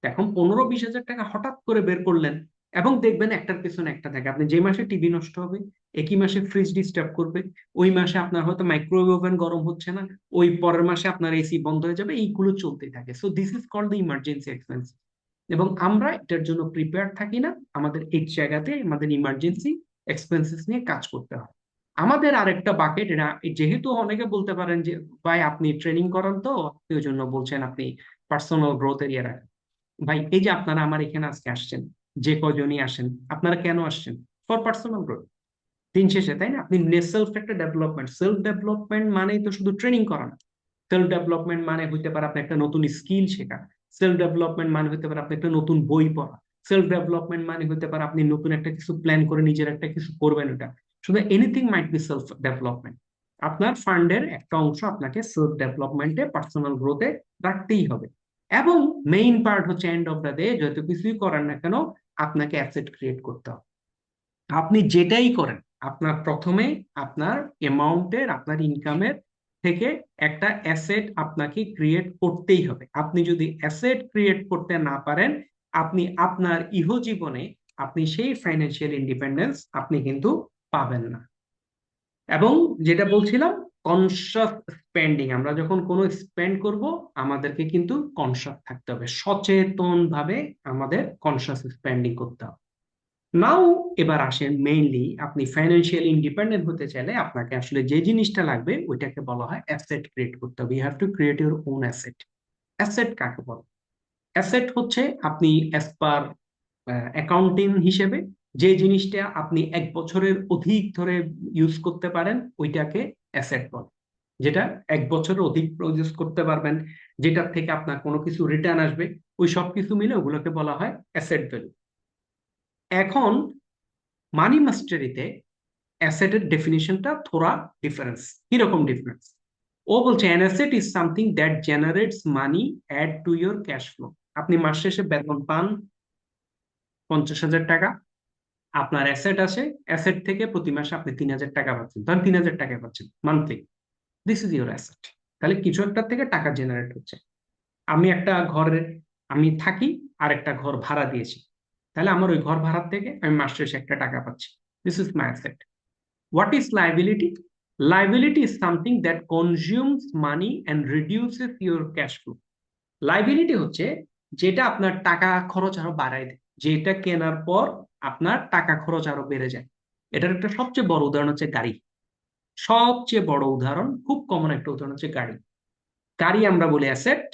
Speaker 1: এখন 15-20 হাজার টাকা হঠাৎ করে বের করলেন, এবং দেখবেন একটার পেছনে একটা থাকে। আপনি যে মাসে টিভি নষ্ট হবে, একই মাসে ফ্রিজ ডিস্টার্ব করবে, ওই মাসে আপনার হয়তো মাইক্রোওয়েভ ওভেন গরম হচ্ছে না, ওই পরের মাসে আপনার এসি বন্ধ হয়ে যাবে, এইগুলো চলতেই থাকে। So this is called the emergency expense. এবং আমরা এটার জন্য প্রিপেয়ার থাকি না। আমাদের এই জায়গাতে আমাদের ইমার্জেন্সি এক্সপেন্সেস নিয়ে কাজ করতে হয়। আমাদের আরেকটা বাকেট, এটা যেহেতু অনেকে বলতে পারেন যে ভাই আপনি ট্রেনিং করান, তো আপনি ওই জন্য বলছেন আপনি পার্সোনাল গ্রোথ এরিয়া রাখেন। ভাই এই যে আপনারা আমার এখানে আজকে আসছেন, যে কজনই আসেন, আপনারা কেন আসছেন? For personal growth. দিন শেষে, তাই না? আপনি সেলফ একটা ডেভেলপমেন্ট, সেলফ ডেভেলপমেন্ট মানেই তো শুধু ট্রেনিং করা না। সেলফ ডেভেলপমেন্ট মানে হইতে পারে আপনি একটা নতুন স্কিল শেখা। সেলফ ডেভেলপমেন্ট মানে হইতে পারে আপনি একটা নতুন বই পড়া। সেলফ ডেভেলপমেন্ট মানে হইতে পারে আপনি নতুন একটা কিছু প্ল্যান করে নিজের একটা কিছু করবেন। ওটা শুধু anything might be self development. আপনার ফান্ডের একটা অংশ আপনাকে সেলফ ডেভেলপমেন্টে, পার্সোনাল গ্রোথে রাখতেই হবে। এবং মেইন পার্ট হচ্ছে এন্ড অফ দ্য ডে, যত কিছুই করেন না কেন, আপনাকে অ্যাসেট ক্রিয়েট করতে হবে। আপনি যেটাই করেন, আপনার প্রথমে আপনার অ্যামাউন্টের, আপনার ইনকামের থেকে একটা অ্যাসেট আপনাকে ক্রিয়েট করতেই হবে। আপনি যদি অ্যাসেট ক্রিয়েট করতে না পারেন, আপনি আপনার ইহজীবনে আপনি সেই ফাইন্যান্সিয়াল ইন্ডিপেন্ডেন্স আপনি কিন্তু পাবেন না। এবং যেটা বলছিলাম, কনসাস স্পেন্ডিং, আমরা যখন কোনো স্পেন্ড করব, আমাদেরকে কিন্তু কনসাস থাকতে হবে, সচেতন ভাবে আমাদের কনসাস স্পেন্ডিং করতে হবে। নাও, এবার আসেন মেইনলি, আপনি ফাইন্যান্সিয়াল ইন্ডিপেন্ডেন্ট হতে চাইলে আপনাকে আসলে যে জিনিসটা লাগবে ওইটাকে বলা হয় অ্যাসেট ক্রিয়েট করতে হবে। You have to create your own asset. Asset কাকে বলে? অ্যাসেট হচ্ছে আপনি অ্যাজ পার অ্যাকাউন্টিং হিসেবে যে জিনিসটা আপনি 1 বছরের অধিক ধরে ইউজ করতে পারেন, ওইটাকে অ্যাসেট বলে। যেটা 1 বছরের অধিক ইউজ করতে পারবেন, যেটার থেকে আপনার কোনো কিছু রিটার্ন আসবে, ওই সব কিছু মিলে ওগুলোকে বলা হয় অ্যাসেট ভ্যালু। এখন মানি মাস্টারিতে অ্যাসেটের ডেফিনিশনটা থোড়া ডিফারেন্স। কিরকম ডিফারেন্স? ও বলছে an asset is something that generates money add to your cash flow. আপনি মাস শেষে বেতন পান 50,000 টাকা, আপনার অ্যাসেট আছে, অ্যাসেট থেকে প্রতি মাসে আপনি 3,000 টাকা পাচ্ছেন, ধরেন 3,000 টাকা পাচ্ছেন monthly. This is your asset. তাহলে কিছু একটা থেকে টাকা জেনারেট হচ্ছে। আমি একটা ঘরে আমি থাকি, আর একটা ঘর ভাড়া দিয়েছি, তাহলে আমার ওই ঘর ভাড়ার থেকে আমি মাস শেষে একটা টাকা পাচ্ছি। This is my asset. What is liability? Liability is something that consumes money and reduces your cash flow. Liability হচ্ছে যেটা আপনার টাকা খরচ আরো বাড়ায় দেয়, যেটা কেনার পর আপনার টাকা খরচ আরো বেড়ে যায়। এটার একটা সবচেয়ে বড় উদাহরণ হচ্ছে গাড়ি। সবচেয়ে বড় উদাহরণ, খুব কমন একটা উদাহরণ হচ্ছে গাড়ি। গাড়ি আমরা বলি অ্যাসেট।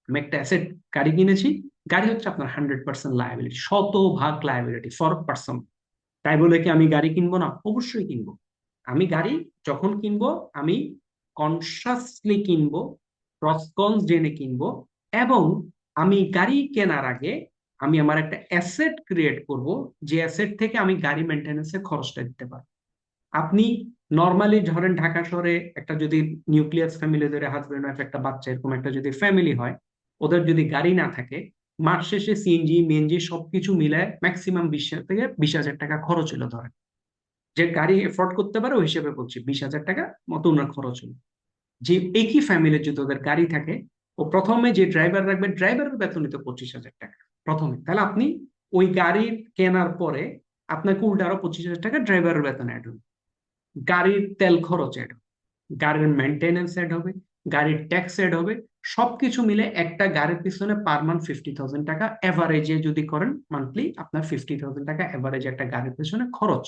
Speaker 1: আমি একটা অ্যাসেট গাড়ি কিনেছি, গাড়ি হচ্ছে আপনার 100% লায়াবিলিটি, 100% লায়াবিলিটি ফর পার্সন। তাই বলে কি আমি গাড়ি কিনবো না? অবশ্যই কিনবো। আমি গাড়ি যখন কিনবো, আমি কনসাসলি কিনবো, প্রসকনস জেনে কিনবো। এবং আমি গাড়ি কেনার আগে আমি আমার একটা অ্যাসেট ক্রিয়েট করব, যে অ্যাসেট থেকে আমি গাড়ি মেনটেন্যান্সের খরচটা দিতে পারবো। আপনি নর্মালি ধরেন ঢাকা শহরে একটা যদি নিউক্লিয়াস ফ্যামিলি ধরে, হাজবেন্ড ওয়াইফ একটা বাচ্চা, এরকম একটা যদি ফ্যামিলি হয়, ওদের যদি গাড়ি না থাকে, মাস শেষে সিএনজি মিএনজি সবকিছু মিলায় ম্যাক্সিমাম 20 থেকে 20,000 টাকা খরচ হলো। ধরেন যে গাড়ি এফোর্ড করতে পারে ওই হিসেবে বলছি, 20,000 টাকা মতো ওনার খরচ হলো। যে একই ফ্যামিলির যদি ওদের গাড়ি থাকে, ও প্রথমে যে ড্রাইভার রাখবে, ড্রাইভারের বেতন নিত 25,000 টাকা প্রথমে, তাহলে আপনি ওই গাড়ি কেনার পরে আপনাকে উল্টা আরো 25,000 টাকা ড্রাইভারের বেতন অ্যাড হবে। গাড়ির তেল খরচ অ্যাড হবে, গাড়ির মেনটেনেন্স অ্যাড হবে, গাড়ির ট্যাক্স অ্যাড হবে। সবকিছু মিলে একটা গাড়ির পিছনে পার মান্থ 50,000 টাকা এভারেজে যদি করেন, মান্থলি আপনার 50,000 টাকা এভারেজ একটা গাড়ির পিছনে খরচ,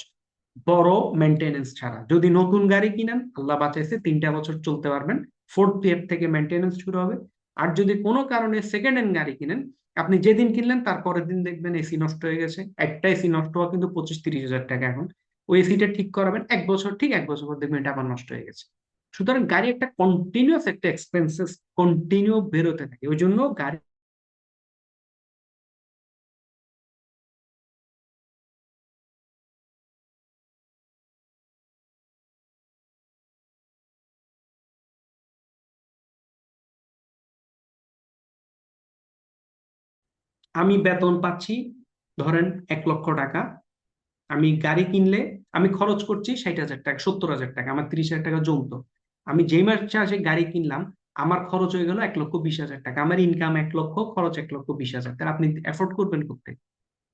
Speaker 1: বড় মেনটেনেন্স ছাড়া। যদি নতুন গাড়ি কিনেন, আল্লাহ বাঁচাইছে 3টা বছর চলতে পারবেন, 4th ইয়ার থেকে মেনটেনেন্স শুরু হবে। আর যদি কোনো কারণে সেকেন্ড হ্যান্ড গাড়ি কিনেন, আপনি যেদিন কিনলেন তার পরের দিন দেখবেন এসি নষ্ট হয়ে গেছে। একটা এসি নষ্ট হওয়া কিন্তু 25-30 হাজার টাকা এখন। ওই এসিটা ঠিক করাবেন 1 বছর, ঠিক 1 বছর পর দেখবেন এটা আবার নষ্ট হয়ে গেছে। সুতরাং গাড়ি একটা কন্টিনিউয়াস একটা এক্সপেন্সেস কন্টিনিউ বেরোতে থাকে, ওই জন্য গাড়ি। আমি বেতন পাচ্ছি ধরেন 1 লক্ষ টাকা। আমি গাড়ি কিনলে আমি খরচ করছি 60 হাজার টাকা, 70 হাজার টাকা, আমার 30 হাজার টাকা জমতো। আমি যেই মাসে আসে গাড়ি কিনলাম, আমার খরচ হয়ে গেল 1,20,000 টাকা। আমার ইনকাম 1 লক্ষ, খরচ 1,20,000, তাহলে আপনি এফোর্ড করবেন করতে।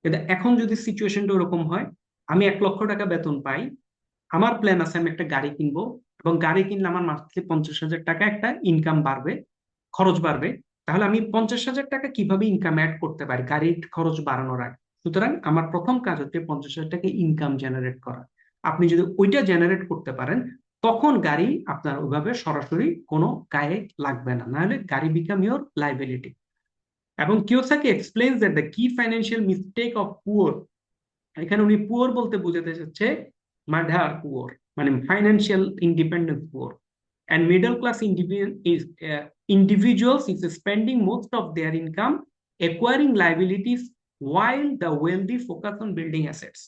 Speaker 1: কিন্তু এখন যদি সিচুয়েশনটা ওরকম হয়, আমি 1 লক্ষ টাকা বেতন পাই, আমার প্ল্যান আছে আমি একটা গাড়ি কিনবো, এবং গাড়ি কিনলে আমার মাসে 50,000 টাকা একটা ইনকাম বাড়বে, খরচ বাড়বে। তাহলে আমি 50,000 টাকা কিভাবে ইনকাম অ্যাড করতে পারি গাড়ির খরচ বাড়ানোর আগে? সুতরাং আমার প্রথম কাজ হচ্ছে 50,000 টাকা ইনকাম জেনারেট করা। আপনি যদি ওইটা জেনারেট করতে পারেন, তখন গাড়ি আপনার ওইভাবে সরাসরি কোনো গায়ে লাগবে না, নাহলে গাড়ি বিকাম ইউর লাইবিলিটি। এবং কিওসাকি এক্সপ্লেইনস দ্যাট দ্য কি ফাইন্যান্সিয়াল মিস্টেক অফ পুয়ার, এখানে উনি পুয়ার বলতে বোঝাতে চাচ্ছে মাধার পুয়ার, মানে financial independence poor, and middle class individuals is spending most of their income acquiring liabilities while the wealthy focus on building assets.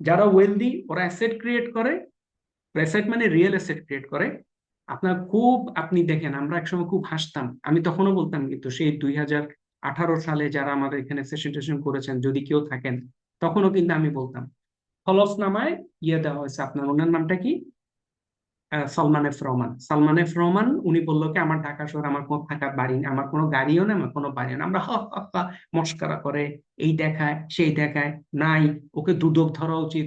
Speaker 1: যারা ওয়েলদি ওরা অ্যাসেট ক্রিয়েট করে, অ্যাসেট মানে রিয়েল অ্যাসেট ক্রিয়েট করে। আপনার খুব, আপনি দেখেন আমরা একসময় খুব হাসতাম, আমি তখনও বলতাম, কিন্তু সেই 2018 সালে যারা আমাদের এখানে সেশন টেশন করেছেন যদি কেউ থাকেন, তখনও কিন্তু আমি বলতাম হলফনামায় ইয়ে দেওয়া হয়েছে, আপনার ওনার নামটা কি, সালমান এফ রহমান। সালমান এফ রহমান উনি বললো কি আমার ঢাকা শহর আমার কোনো থাকা বাড়ি নেই, আমার কোনো গাড়িও নেই, আমার কোনো বাড়িও নেই। আমরা হ হ হ মস্করা করে এই দেখায় সেই দেখায়, নাই, ওকে দুদক ধরা উচিত।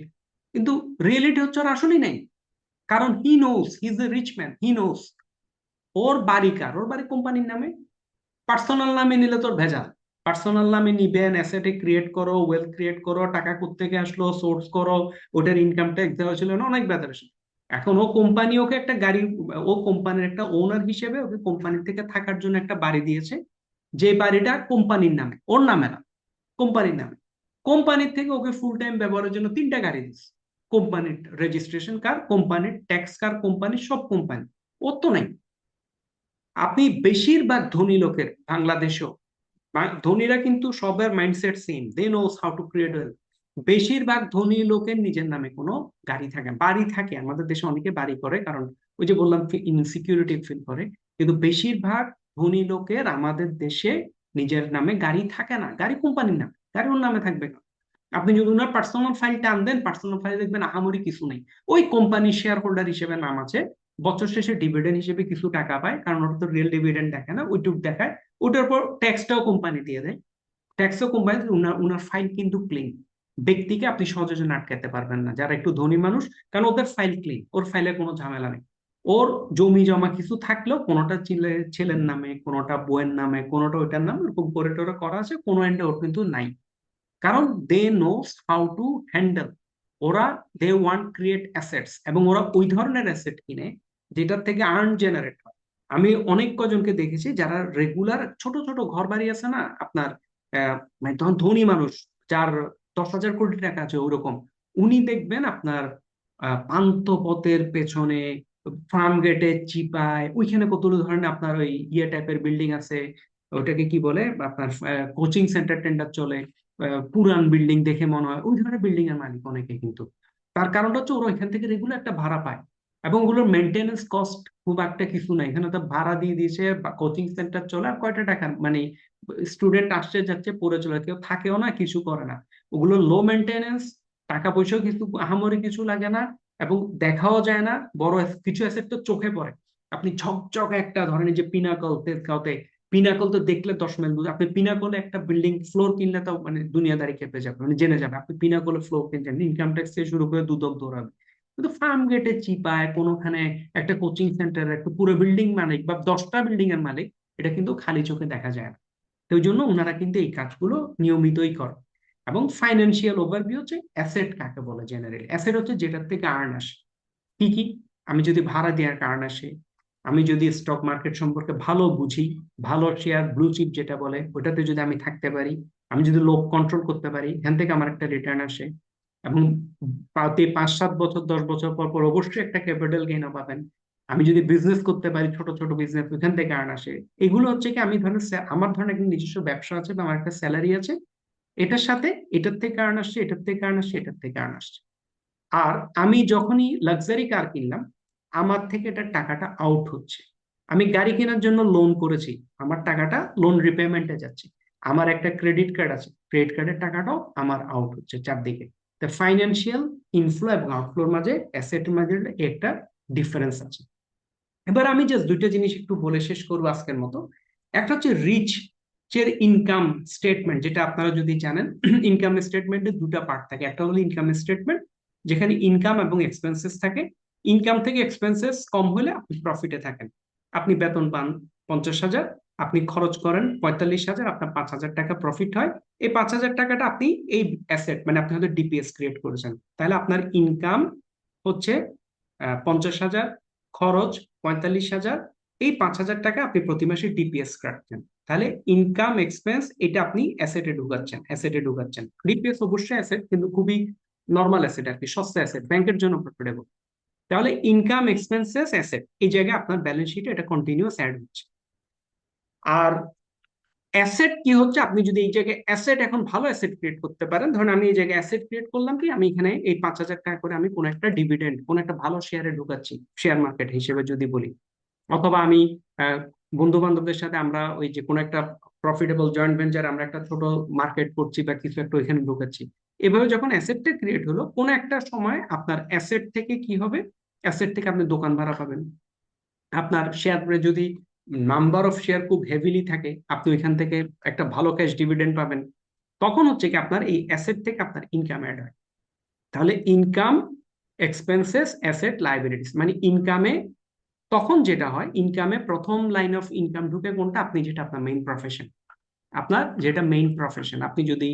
Speaker 1: কিন্তু রিয়েলিটি হচ্ছে ওর আসলেই নেই। কারণ he knows he is a rich man, he knows ওর বাড়ি কার, ওর বাড়ি কোম্পানির নামে। পার্সোনাল নামে নিলে তোর ভেজাল। পার্সোনাল নামে নিবেন, অ্যাসেটে ক্রিয়েট করো, ওয়েলথ ক্রিয়েট করো, টাকা কোত্থেকে আসলো সোর্স করো, ওটার ইনকাম ট্যাক্স দেওয়া ছিল না, অনেক বেতন। এখন ও কোম্পানি ওকে একটা গাড়ি, ও কোম্পানির একটা ওনার হিসেবে ওকে কোম্পানি থেকে থাকার জন্য একটা বাড়ি দিয়েছে, যে বাড়িটা কোম্পানির নামে, ওর নামে না, কোম্পানির নামে। কোম্পানির থেকে ওকে ফুল টাইম ব্যবহারের জন্য 3টা গাড়ি দিচ্ছে, কোম্পানির রেজিস্ট্রেশন কার, কোম্পানির ট্যাক্স কার, কোম্পানির সব কোম্পানি, ওর তো নাই। আপনি বেশিরভাগ ধনী লোকের বাংলাদেশেও, ধনীরা কিন্তু সবার mindset same, they knows how to create wealth. বেশিরভাগ ধনী লোকের নিজের নামে কোনো গাড়ি থাকে না। বাড়ি থাকে, আমাদের দেশে অনেকে বাড়ি করে, কারণ ওই যে বললাম ইনসিকিউরিটি ফিল করে। কিন্তু বেশিরভাগ ধনী লোকের আমাদের দেশে নিজের নামে গাড়ি থাকে না, গাড়ি কোম্পানির নামে, গাড়ি ওর নামে থাকবে না। আপনি যদি ওনার পার্সোনাল ফাইল টান দেন, পার্সোনাল ফাইলে দেখবেন আহামরি কিছু নেই। ওই কোম্পানির শেয়ার হোল্ডার হিসেবে নাম আছে, বছর শেষে ডিভিডেন্ড হিসেবে কিছু টাকা পায়, কারণ ওটা তো রিয়েল ডিভিডেন্ড দেখে না, ওইটুক দেখায়। ওটার পর ট্যাক্সটাও কোম্পানি দিয়ে দেয়, ট্যাক্সও কোম্পানি। উনার উনার ফাইল কিন্তু ক্লিন। ব্যক্তিকে আপনি সহজে আটকাতে পারবেন না, যারা একটু ধনী মানুষ, কারণ ওদের ফাইল ক্লিন, ওর ফাইলে কোনো ঝামেলা নেই। ওর জমি জমা কিছু থাকলেও কোনোটা ছেলের নামে, কোনোটা বউয়ের নামে, কোনোটা ওইটার নামে, এরকম করে টোরে করা আছে, কোনো এন্ডে ওর কিন্তু নাই। কারণ দে নোস হাউ টু হ্যান্ডেল, ওরা দে ওয়ান্ট ক্রিয়েট অ্যাসেটস, এবং ওরা ওই ধরনের অ্যাসেট কিনে যেটার থেকে আর্ন জেনারেট হয়। আমি অনেক কজনকে দেখেছি যারা রেগুলার ছোট ছোট ঘর বাড়ি আছে না আপনার, মানে তখন ধনী মানুষ যার 10,000 কোটি টাকা আছে ওরকম, উনি দেখবেন আপনার পান্থপথের পেছনে, ফার্ম গেটে চিপায়, ওইখানে কতগুলো ধরনের আপনার ওই ইয়ে টাইপের বিল্ডিং আছে, ওটাকে কি বলে আপনার, কোচিং সেন্টার টেন্ডার চলে, পুরান বিল্ডিং দেখে মনে হয় ওই ধরনের বিল্ডিং এর মালিক অনেকে কিন্তু। তার কারণটা হচ্ছে ওরা এখান থেকে রেগুলার একটা ভাড়া পায়, এবং ওগুলোর মেনটেনেন্স কস্ট খুব একটা কিছু নাই, এখানে তো ভাড়া দিয়ে দিয়েছে, কোচিং সেন্টার চলে, আর কয়টা টাকা মানে স্টুডেন্ট আসছে যাচ্ছে পড়ে চলে, কেউ থাকেও না কিছু করে না। ওগুলো লো মেনটেনেন্স, টাকা পয়সাও কিছু আহামরি কিছু লাগে না, এবং দেখাও যায় না। বড় কিছু অ্যাসেট তো চোখে পড়ে, আপনি ঝকঝক একটা ধরেন এই যে পিনাকল তেজগাঁওতে, পিনাকল তো দেখলে 10 মাইল দূর। আপনি পিনাকলে একটা বিল্ডিং ফ্লোর কিনলে তো মানে দুনিয়াদারি খেপে যাবে, মানে জেনে যাবে আপনি পিনাকলে ফ্লোর কিনছেন, ইনকাম ট্যাক্স থেকে শুরু করে দুদক দৌড়াবে। কিন্তু ফার্ম গেটে চিপায় কোনোখানে একটা কোচিং সেন্টার, একটা পুরো বিল্ডিং মালিক বা 10টা বিল্ডিং এর মালিক, এটা কিন্তু খালি চোখে দেখা যায় না। তো ওই জন্য ওনারা কিন্তু এই কাজগুলো নিয়মিতই করে। এবং ফাইন্যান্সিয়াল ওভারভিউ হচ্ছে অ্যাসেট কাকে বলে, জেনারেল অ্যাসেট হচ্ছে যেটার থেকে আর্ন আসে। কি কি? আমি যদি ভাড়া দেওয়ার কারণ আসে, আমি যদি স্টক মার্কেট সম্পর্কে ভালো বুঝি, ভালো শেয়ার ব্লু চিপ যেটা বলে ওটাতে যদি আমি থাকতে পারি, আমি যদি লোভ কন্ট্রোল করতে পারি, এখান থেকে আমার একটা রিটার্ন আসে। এবং প্রতি 5-7 বছর 10 বছর পর পর অবশ্যই একটা ক্যাপিটাল গেইন পাবেন। আমি যদি বিজনেস করতে পারি, ছোট ছোট বিজনেস, ওখান থেকে আর্ন আসে। এগুলো হচ্ছে কি, আমি ধরেন আমার ধরেন একটা নিজস্ব ব্যবসা আছে বা আমার একটা স্যালারি আছে, এটার সাথে এটার থেকে আর্ন আসছে, এটার থেকে আর্ন আসছে, এটার থেকে আর্ন আসছে। আর আমি যখনই লাক্সারি কার কিনলাম, আমার থেকে এটা টাকাটা আউট হচ্ছে। আমি গাড়ি কেনার জন্য লোন করেছি, আমার টাকাটা লোন রিপেমেন্টে যাচ্ছে। আমার একটা ক্রেডিট কার্ড আছে, ক্রেডিট কার্ডের টাকাটাও আমার আউট হচ্ছে চারদিকে। তো ফাইন্যান্সিয়াল ইনফ্লো এবং আউটফ্লোর মাঝে, অ্যাসেটের মাঝে একটা ডিফারেন্স আছে। এবার আমি জাস্ট দুইটা জিনিস একটু বলে শেষ করবো আজকের মতো। একটা হচ্ছে রিচ এর ইনকাম স্টেটমেন্ট, যেটা আপনারা যদি জানেন, ইনকাম স্টেটমেন্টের দুটা পার্ট থাকে। একটা হলো ইনকাম স্টেটমেন্ট, যেখানে ইনকাম এবং এক্সপেন্সেস থাকে। ইনকাম থেকে এক্সপেন্সেস কম হলে আপনি প্রফিটে থাকেন। আপনি বেতন পান 50,000, আপনি খরচ করেন 45,000, আপনার 5,000 টাকা প্রফিট হয়। এই 5,000 টাকাটা আপনি এই অ্যাসেট, মানে আপনি হয়তো ডিপিএস ক্রিয়েট করেছেন, তাহলে আপনার ইনকাম হচ্ছে 50,000, খরচ 45,000, এই 5,000 টাকা আপনি প্রতি মাসে ডিপিএস রাখছেন। তাহলে ইনকাম এক্সপেন্স এটা আপনি অ্যাসেটে ঢুকাচ্ছেন। ডিপিএস অবশ্যই অ্যাসেট, কিন্তু খুবই নর্মাল অ্যাসেট আর কি, সস্তা অ্যাসেট, ব্যাংকের জন্য প্রফিটেবল। তাহলে ইনকাম এক্সপেন্সেস অ্যাসেট, এই জায়গায় আপনার ব্যালেন্স শিটে এটা কন্টিনিউয়াস অ্যাড হচ্ছে। আর অ্যাসেট কি হচ্ছে, আপনি যদি এই জায়গায় অ্যাসেট, এখন ভালো অ্যাসেট ক্রিয়েট করতে পারেন। ধরুন আমি এই জায়গায় অ্যাসেট ক্রিয়েট করলাম কি, আমি এখানে এই 5,000 টাকা করে আমি কোন একটা ডিভিডেন্ড, কোন একটা ভালো শেয়ারে ঢুকাচ্ছি, শেয়ার মার্কেট হিসেবে যদি বলি। অথবা আমি বন্ধু বান্ধবদের সাথে আমরা ওই যে কোনো একটা প্রফিটেবল জয়েন্ট ভেঞ্চার, আমরা একটা ছোট মার্কেট করছি বা কিছু একটা ওইখানে ঢুকাচ্ছি। এভাবে যখন অ্যাসেটটা ক্রিয়েট হলো, কোন একটা সময় আপনার অ্যাসেট থেকে কি হবে, অ্যাসেট থেকে আপনি দোকান ভাড়া পাবেন। আপনার শেয়ারে যদি নাম্বার অফ শেয়ার খুব হেভিলি থাকে, আপনি ওইখান থেকে একটা ভালো ক্যাশ ডিভিডেন্ড পাবেন। তখন হচ্ছে কি, আপনার এই অ্যাসেট থেকে আপনার ইনকাম অ্যাড হয়। তাহলে ইনকাম, এক্সপেন্সেস, অ্যাসেট, লাইবিলিটিস, মানে ইনকামে তখন যেটা হয়, ইনকামে প্রথম লাইন অফ ইনকাম ঢুকে কোনটা, আপনি যেটা আপনার মেইন প্রফেশন, আপনার যেটা মেইন প্রফেশন, আপনি যদি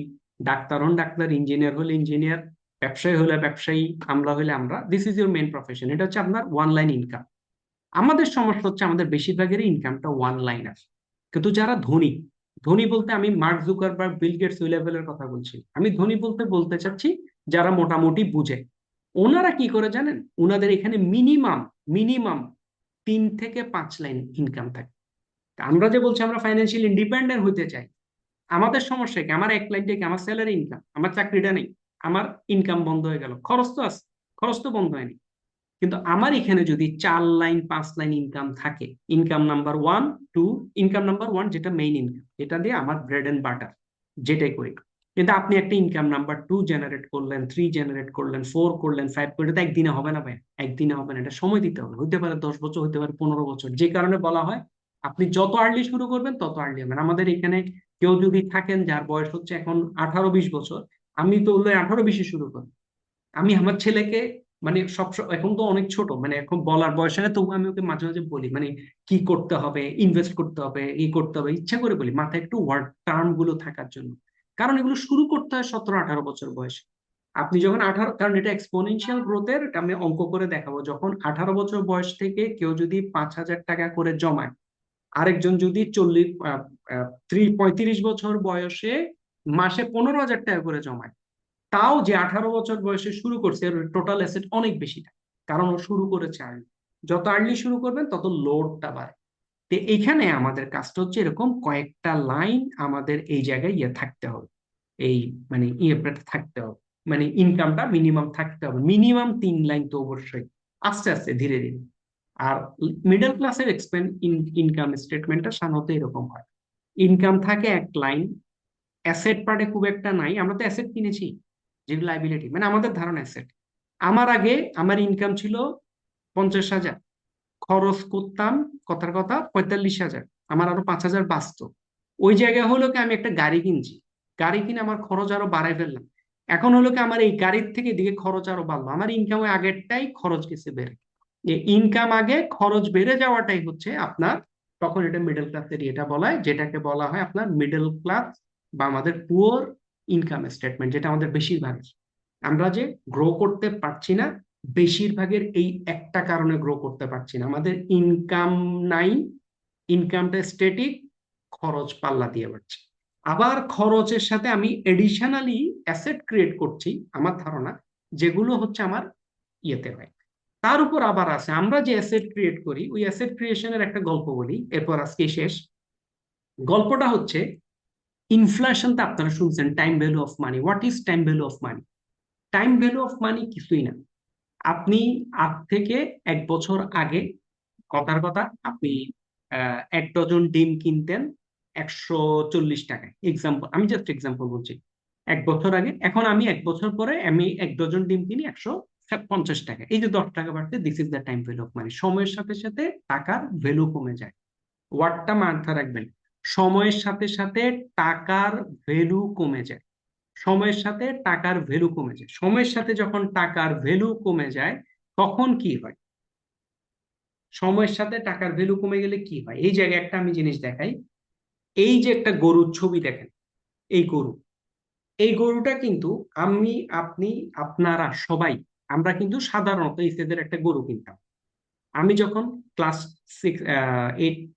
Speaker 1: ডাক্তার হন ডাক্তার, ইঞ্জিনিয়ার হলে ইঞ্জিনিয়ার, ব্যবসায়ী হলে ব্যবসায়ী, আমরা হলে আমরা, this is your main profession. এটা হচ্ছে আপনার ওয়ান লাইন ইনকাম। আমাদের সমস্যা হচ্ছে আমাদের বেশিরভাগেরই ইনকামটা ওয়ান লাইন আছে। কিন্তু যারা ধনী, ধনী বলতে আমি মার্ক জুকারবার্গ, বিল গেটস, ওই লেভেলের কথা বলছি। আমি ধনী বলতে বলতে চাচ্ছি যারা মোটামুটি বুঝে। ওনারা কি করে জানেন, ওনাদের এখানে মিনিমাম মিনিমাম 3 থেকে 5 লাইন ইনকাম থাকে। তা আমরা যে বলছি আমরা ফাইন্যান্সিয়াল ইন্ডিপেন্ডেন্ট হতে চাই, আমাদের সমস্যা কি, আমার 1 লাইন থেকে আমার স্যালারি ইনকাম, আমার চাকরিটা নেই, আমার ইনকাম বন্ধ হয়ে গেল, খরচ তো আছে, খরচ তো বন্ধ হয়নি। কিন্তু আমার এখানে যদি 4 লাইন 5 লাইন ইনকাম থাকে, income number one, two, income number one যেটা মেইন ইনকাম, যেটা দিয়ে আমার ব্রেড এন্ড বাটার, যেটাই করি। কিন্তু আপনি একটা ইনকাম নাম্বার 2 জেনারেট করলেন, 3 জেনারেট করলেন, 4 করলেন, 5 করলেন, তো একদিনে হবে না ভাই, একদিনে হবে না, এটা সময় দিতে হবে। হইতে পারে 10 বছর, হইতে পারে 15 বছর। যে কারণে বলা হয় আপনি যত আর্লি শুরু করবেন তত আর্লি হবেন। আমাদের এখানে কেউ যদি থাকেন যার বয়স হচ্ছে এখন 18-20 বছর, আমি তো বললে 18-20 শুরু করি। আমি আমার ছেলেকে, মানে এখন তো অনেক ছোট, মানে এখন বলার বয়স হয় না, তবু আমি ওকে মাঝে মাঝে বলি, মানে কি করতে হবে, ইনভেস্ট করতে হবে, করতে হবে, ইচ্ছা করে বলি, মাথায় একটু ওয়ার্ড টার্ম গুলো থাকার জন্য। কারণ এগুলো শুরু করতে হয় 17-18 বছর বয়সে। আপনি যখন 18, কারণ এটা এক্সপোনেনশিয়াল গ্রোথের, এটা আমি অঙ্ক করে দেখাবো। যখন 18 বছর বয়স থেকে কেউ যদি 5,000 টাকা করে জমায়, আরেকজন যদি 35 বছর বয়সে মাসে 15,000 টাকা করে জমায়, তাও যে 18 বছর বয়সে শুরু করছে, এর টোটাল অ্যাসেট অনেক বেশি থাকে। কারণ ও শুরু করেছে আর্লি। যত আর্লি শুরু করবেন তত লোডটা বাড়ে। তো এইখানে আমাদের কাজটা হচ্ছে এরকম কয়েকটা লাইন আমাদের এই জায়গায় থাকতে হবে। এই মানে থাকতে হবে, মানে ইনকামটা মিনিমাম থাকতে হবে, মিনিমাম 3 লাইন তো অবশ্যই, আস্তে আস্তে ধীরে ধীরে। আর মিডল ক্লাসের ইনকাম স্টেটমেন্টটা সাধারণত এরকম হয়, ইনকাম থাকে 1 লাইন, অ্যাসেট পার্টে খুব একটা নাই। আমরা তো অ্যাসেট কিনেছি, যেগুলো লাইবিলিটি, মানে আমাদের ধারণা অ্যাসেট। আমার আগে আমার ইনকাম ছিল 50,000, খরচ করতাম কথার কথা 45,000, আমার আরো 5,000 বাঁচতো। ওই জায়গায় হলো কি, আমি একটা গাড়ি কিনছি, গাড়ি কিনে আমার খরচ আরো বাড়াই ফেললাম। এখন হলো কি, আমার এই গাড়ির থেকে এদিকে খরচ আরো বাড়লো, আমার ইনকাম আগেরটাই খরচ গেছে বেড়ে। ইনকাম আগে খরচ বেড়ে যাওয়াটাই হচ্ছে আপনার, তখন এটা মিডল ক্লাসের এটা বলা হয়, যেটাকে বলা হয় আপনার মিডল ক্লাস বা আমাদের পুয়ার ইনকাম স্টেটমেন্ট, যেটা আমাদের বেশিরভাগ। আমরা যে গ্রো করতে পারছি না, বেশিরভাগের এই একটা কারণে গ্রো করতে পারছি না, আমাদের ইনকাম নাই, ইনকামটা স্ট্যাটিক, খরচ পাল্লা দিয়ে বাড়ছে। আবার খরচের সাথে আমি এডিশনালি অ্যাসেট ক্রিয়েট করছি আমার ধারণা, যেগুলো হচ্ছে আমার ইয়েতে হয়। তার উপর আবার আছে, আমরা যে অ্যাসেট ক্রিয়েট করি ওই অ্যাসেট ক্রিয়েশনের একটা গল্প বলি, এরপর আজকে শেষ। গল্পটা হচ্ছে, ইনফ্লেশনটা আপনারা শুনছেন, time value of money. What is time value of money? Time value of money কিছুই না। আপনি আজ থেকে 1 বছর আগে, কথার কথা, আপনি 1 ডজন ডিম কিনতেন 140 টাকায়, এক্সাম্পল, আমি জাস্ট এক্সাম্পল বলছি। 1 বছর আগে, এখন আমি 1 বছর পরে আমি 1 ডজন ডিম কিনি 150 টাকা, এই যে 10 টাকা বাড়ছে, this is the time value of money. সময়ের সাথে সাথে টাকার ভ্যালু কমে যায়। ওয়ার্ডটা মাথায় রাখবেন, সময়ের সাথে সাথে টাকার ভ্যালু কমে যায়। সময়ের সাথে টাকার ভ্যালু কমে যায়, সময়ের সাথে যখন টাকার ভ্যালু কমে যায়, তখন কি হয়? সময়ের সাথে টাকার ভ্যালু কমে গেলে কি হয়? এই জায়গায় একটা আমি জিনিস দেখাই। এই যে একটা গরুর ছবি দেখেন, এই গরু, এই গরুটা কিন্তু আমি, আপনি, আপনারা সবাই, আমরা কিন্তু সাধারণত ইসেদের একটা গরু কিনতাম। আমি যখন ক্লাস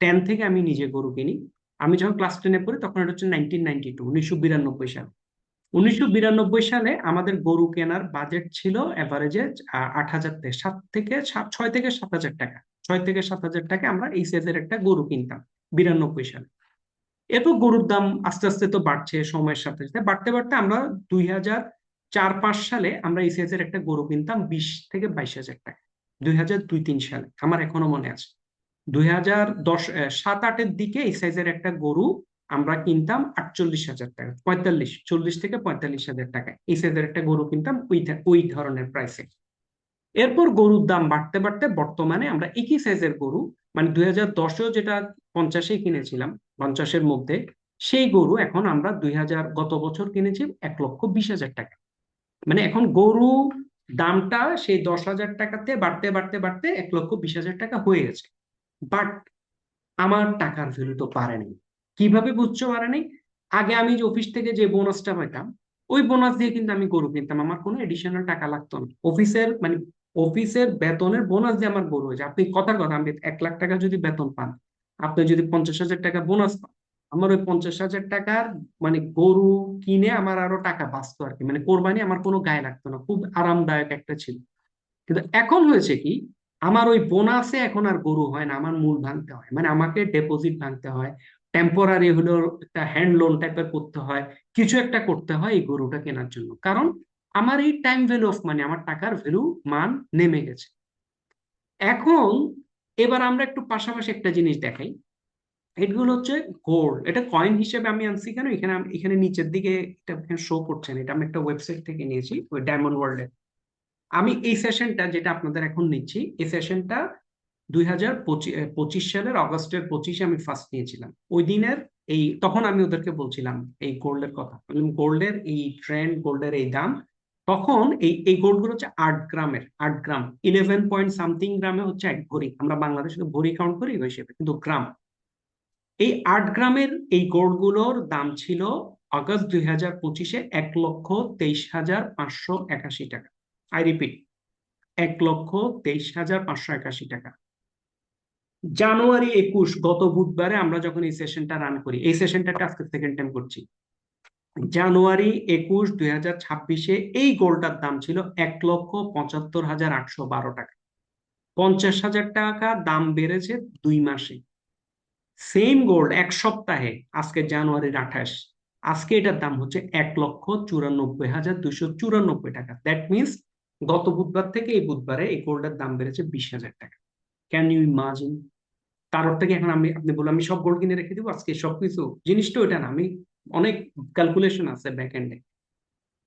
Speaker 1: 10 থেকে আমি নিজে গরু কিনি। আমি যখন ক্লাস 10-এ পড়ি তখন এটা হচ্ছে 1992, 1992 সাল। 1992 সালে আমাদের গরু কেনার বাজেট ছিল এভারেজে 8,000 থেকে 6 থেকে 7 হাজার টাকা। 6 থেকে 7 হাজার টাকা আমরা এই সাইজের একটা গরু কিনতাম 92 সালে। এরপর গরুর দাম আস্তে আস্তে তো বাড়ছে, সময়ের সাথে সাথে বাড়তে বাড়তে আমরা 2004-05 সালে আমরা এই সাইজের একটা গরু কিনতাম 20 থেকে 22 হাজার টাকা। 2002-03 সালে আমার এখনো মনে আছে। 2007-08-এর দিকে এই সাইজের একটা গরু আমরা কিনতাম 48 হাজার টাকা, 40 থেকে 45 হাজার টাকা এই সাইজের একটা গরু কিনতাম ওই ধরনের প্রাইসে। এরপর গরুর দাম বাড়তে বাড়তে বর্তমানে আমরা একই সাইজের গরু, মানে 2010-এও যেটা 50-এ কিনেছিলাম, 50-এর মধ্যে, সেই গরু এখন আমরা গত বছর কিনেছি 1,20,000 টাকা। মানে এখন গরু দামটা সেই 10,000 টাকাতে বাড়তে বাড়তে বাড়তে 1,20,000 টাকা হয়ে গেছে। বাট আমার টাকার ভ্যালু তো বাড়েনি। কিভাবে বুঝছো বাড়েনি? আগে আমি যে অফিস থেকে যে বোনাসটা পাইতাম, ওই বোনাস দিয়ে কিন্তু আমি গরু কিনতাম, আমার কোনো এডিশনাল টাকা লাগতো না। অফিসের বেতনের বোনাস দিয়ে আমার গরু হয়েছে। আপনি কথার কথা, আমি 1 লাখ টাকা যদি বেতন পান, আপনি যদি 50,000 টাকা বোনাস পান, আমার ওই 50,000 টাকার মানে গরু কিনে আমার আরো টাকা বাঁচতো আর কি, মানে কোরবানি আমার কোনো গায়ে লাগতো না, খুব আরামদায়ক একটা ছিল। কিন্তু এখন হয়েছে কি, আমার ওই বোনাসে এখন আর গরু হয় না, আমার মূল ভাঙতে হয়, মানে আমাকে ডিপোজিট ভাঙতে হয়, টেম্পোরারি হলো একটা হ্যান্ড লোন টাইপের করতে হয়, কিছু একটা করতে হয় এই গরুটা কেনার জন্য, কারণ আমার এই টাইম ভ্যালু অফ মানি, আমার টাকার ভ্যালু, মান নেমে গেছে। এখন এবার আমরা একটু পাশাপাশি একটা জিনিস দেখাই। এগুলো হচ্ছে গোল্ড, এটা কয়েন হিসেবে আমি আনছি কেন, এখানে এখানে নিচের দিকে এটা শো করছে না, এটা আমি একটা ওয়েবসাইট থেকে নিয়েছি, ওই ডায়মন্ড ওয়ার্ল্ড। আমি এই সেশনটা যেটা আপনাদের এখন নিচ্ছি, এই সেশনটা 2025 সালের অগস্টের 25-এ আমি ফার্স্ট নিয়েছিলাম। ওই দিনের তখন আমি ওদেরকে বলছিলাম এই গোল্ডের কথা, গোল্ডের এই ট্রেন্ড, গোল্ডের এই দাম। তখন এই গোল্ড গুলো হচ্ছে 8 গ্রামের, 8 গ্রাম, 11 পয়েন্ট সামথিং গ্রামে হচ্ছে 1 ভরি। আমরা বাংলাদেশে তো ভরি কাউন্ট করি ওই হিসেবে, কিন্তু গ্রাম। এই 8 গ্রামের এই গোল্ড গুলোর দাম ছিল আগস্ট 2025-এ 1,23,581 টাকা। আই রিপিট, 1,23,581 টাকা। জানুয়ারি 21, গত বুধবারে আমরা যখন এই সেশনটা রান করি, এই সেশনটা আজকে সেকেন্ড টাইম করছি, জানুয়ারি 21, 2026-এ এই গোল্ডটার দাম ছিল 1,75,812 টাকা। 50,000 টাকা দাম বেড়েছে 2 মাসে। সেম গোল্ড 1 সপ্তাহে, আজকে জানুয়ারির 28, আজকে এটার দাম হচ্ছে 1,94,294 টাকা। দ্যাট মিনস গত বুধবার থেকে এই বুধবারে এই গোল্ডের দাম বেড়েছে 20,000 টাকা। Can you imagine? কারোর থেকে এখন আপনি বলুন আমি সব গোল্ড কিনে রেখে দিব আজকে সবকিছু, জিনিসটা ওইটা না, আমি অনেক ক্যালকুলেশন আছে ব্যাক এন্ডে।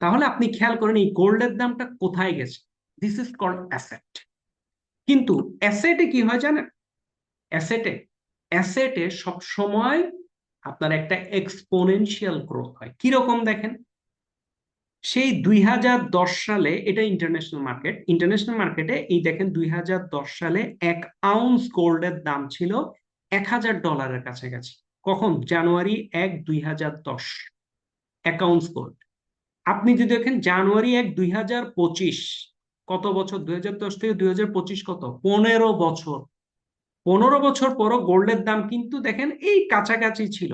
Speaker 1: তাহলে আপনি খেয়াল করেন এই গোল্ডের দামটা কোথায় গেছে। This is called asset. কিন্তু অ্যাসেটে কি হয় জানেন? অ্যাসেটে অ্যাসেটে সব সময় আপনার একটা এক্সপোনেনশিয়াল গ্রোথ হয়। কিরকম দেখেন, সেই 2010 সালে, এটা ইন্টারন্যাশনাল মার্কেটে এই দেখেন 2010 সালে 1 আউন্স গোল্ডের দাম ছিল $1,000 কাছাকাছি। কখন? জানুয়ারি 1, 2010, 1 আউন্স গোল্ড। আপনি যদি দেখেন জানুয়ারি 1, 2025, কত বছর, 2010 থেকে 2025 কত, 15 বছর। 15 বছর পরও গোল্ডের দাম কিন্তু দেখেন এই কাছাকাছি ছিল,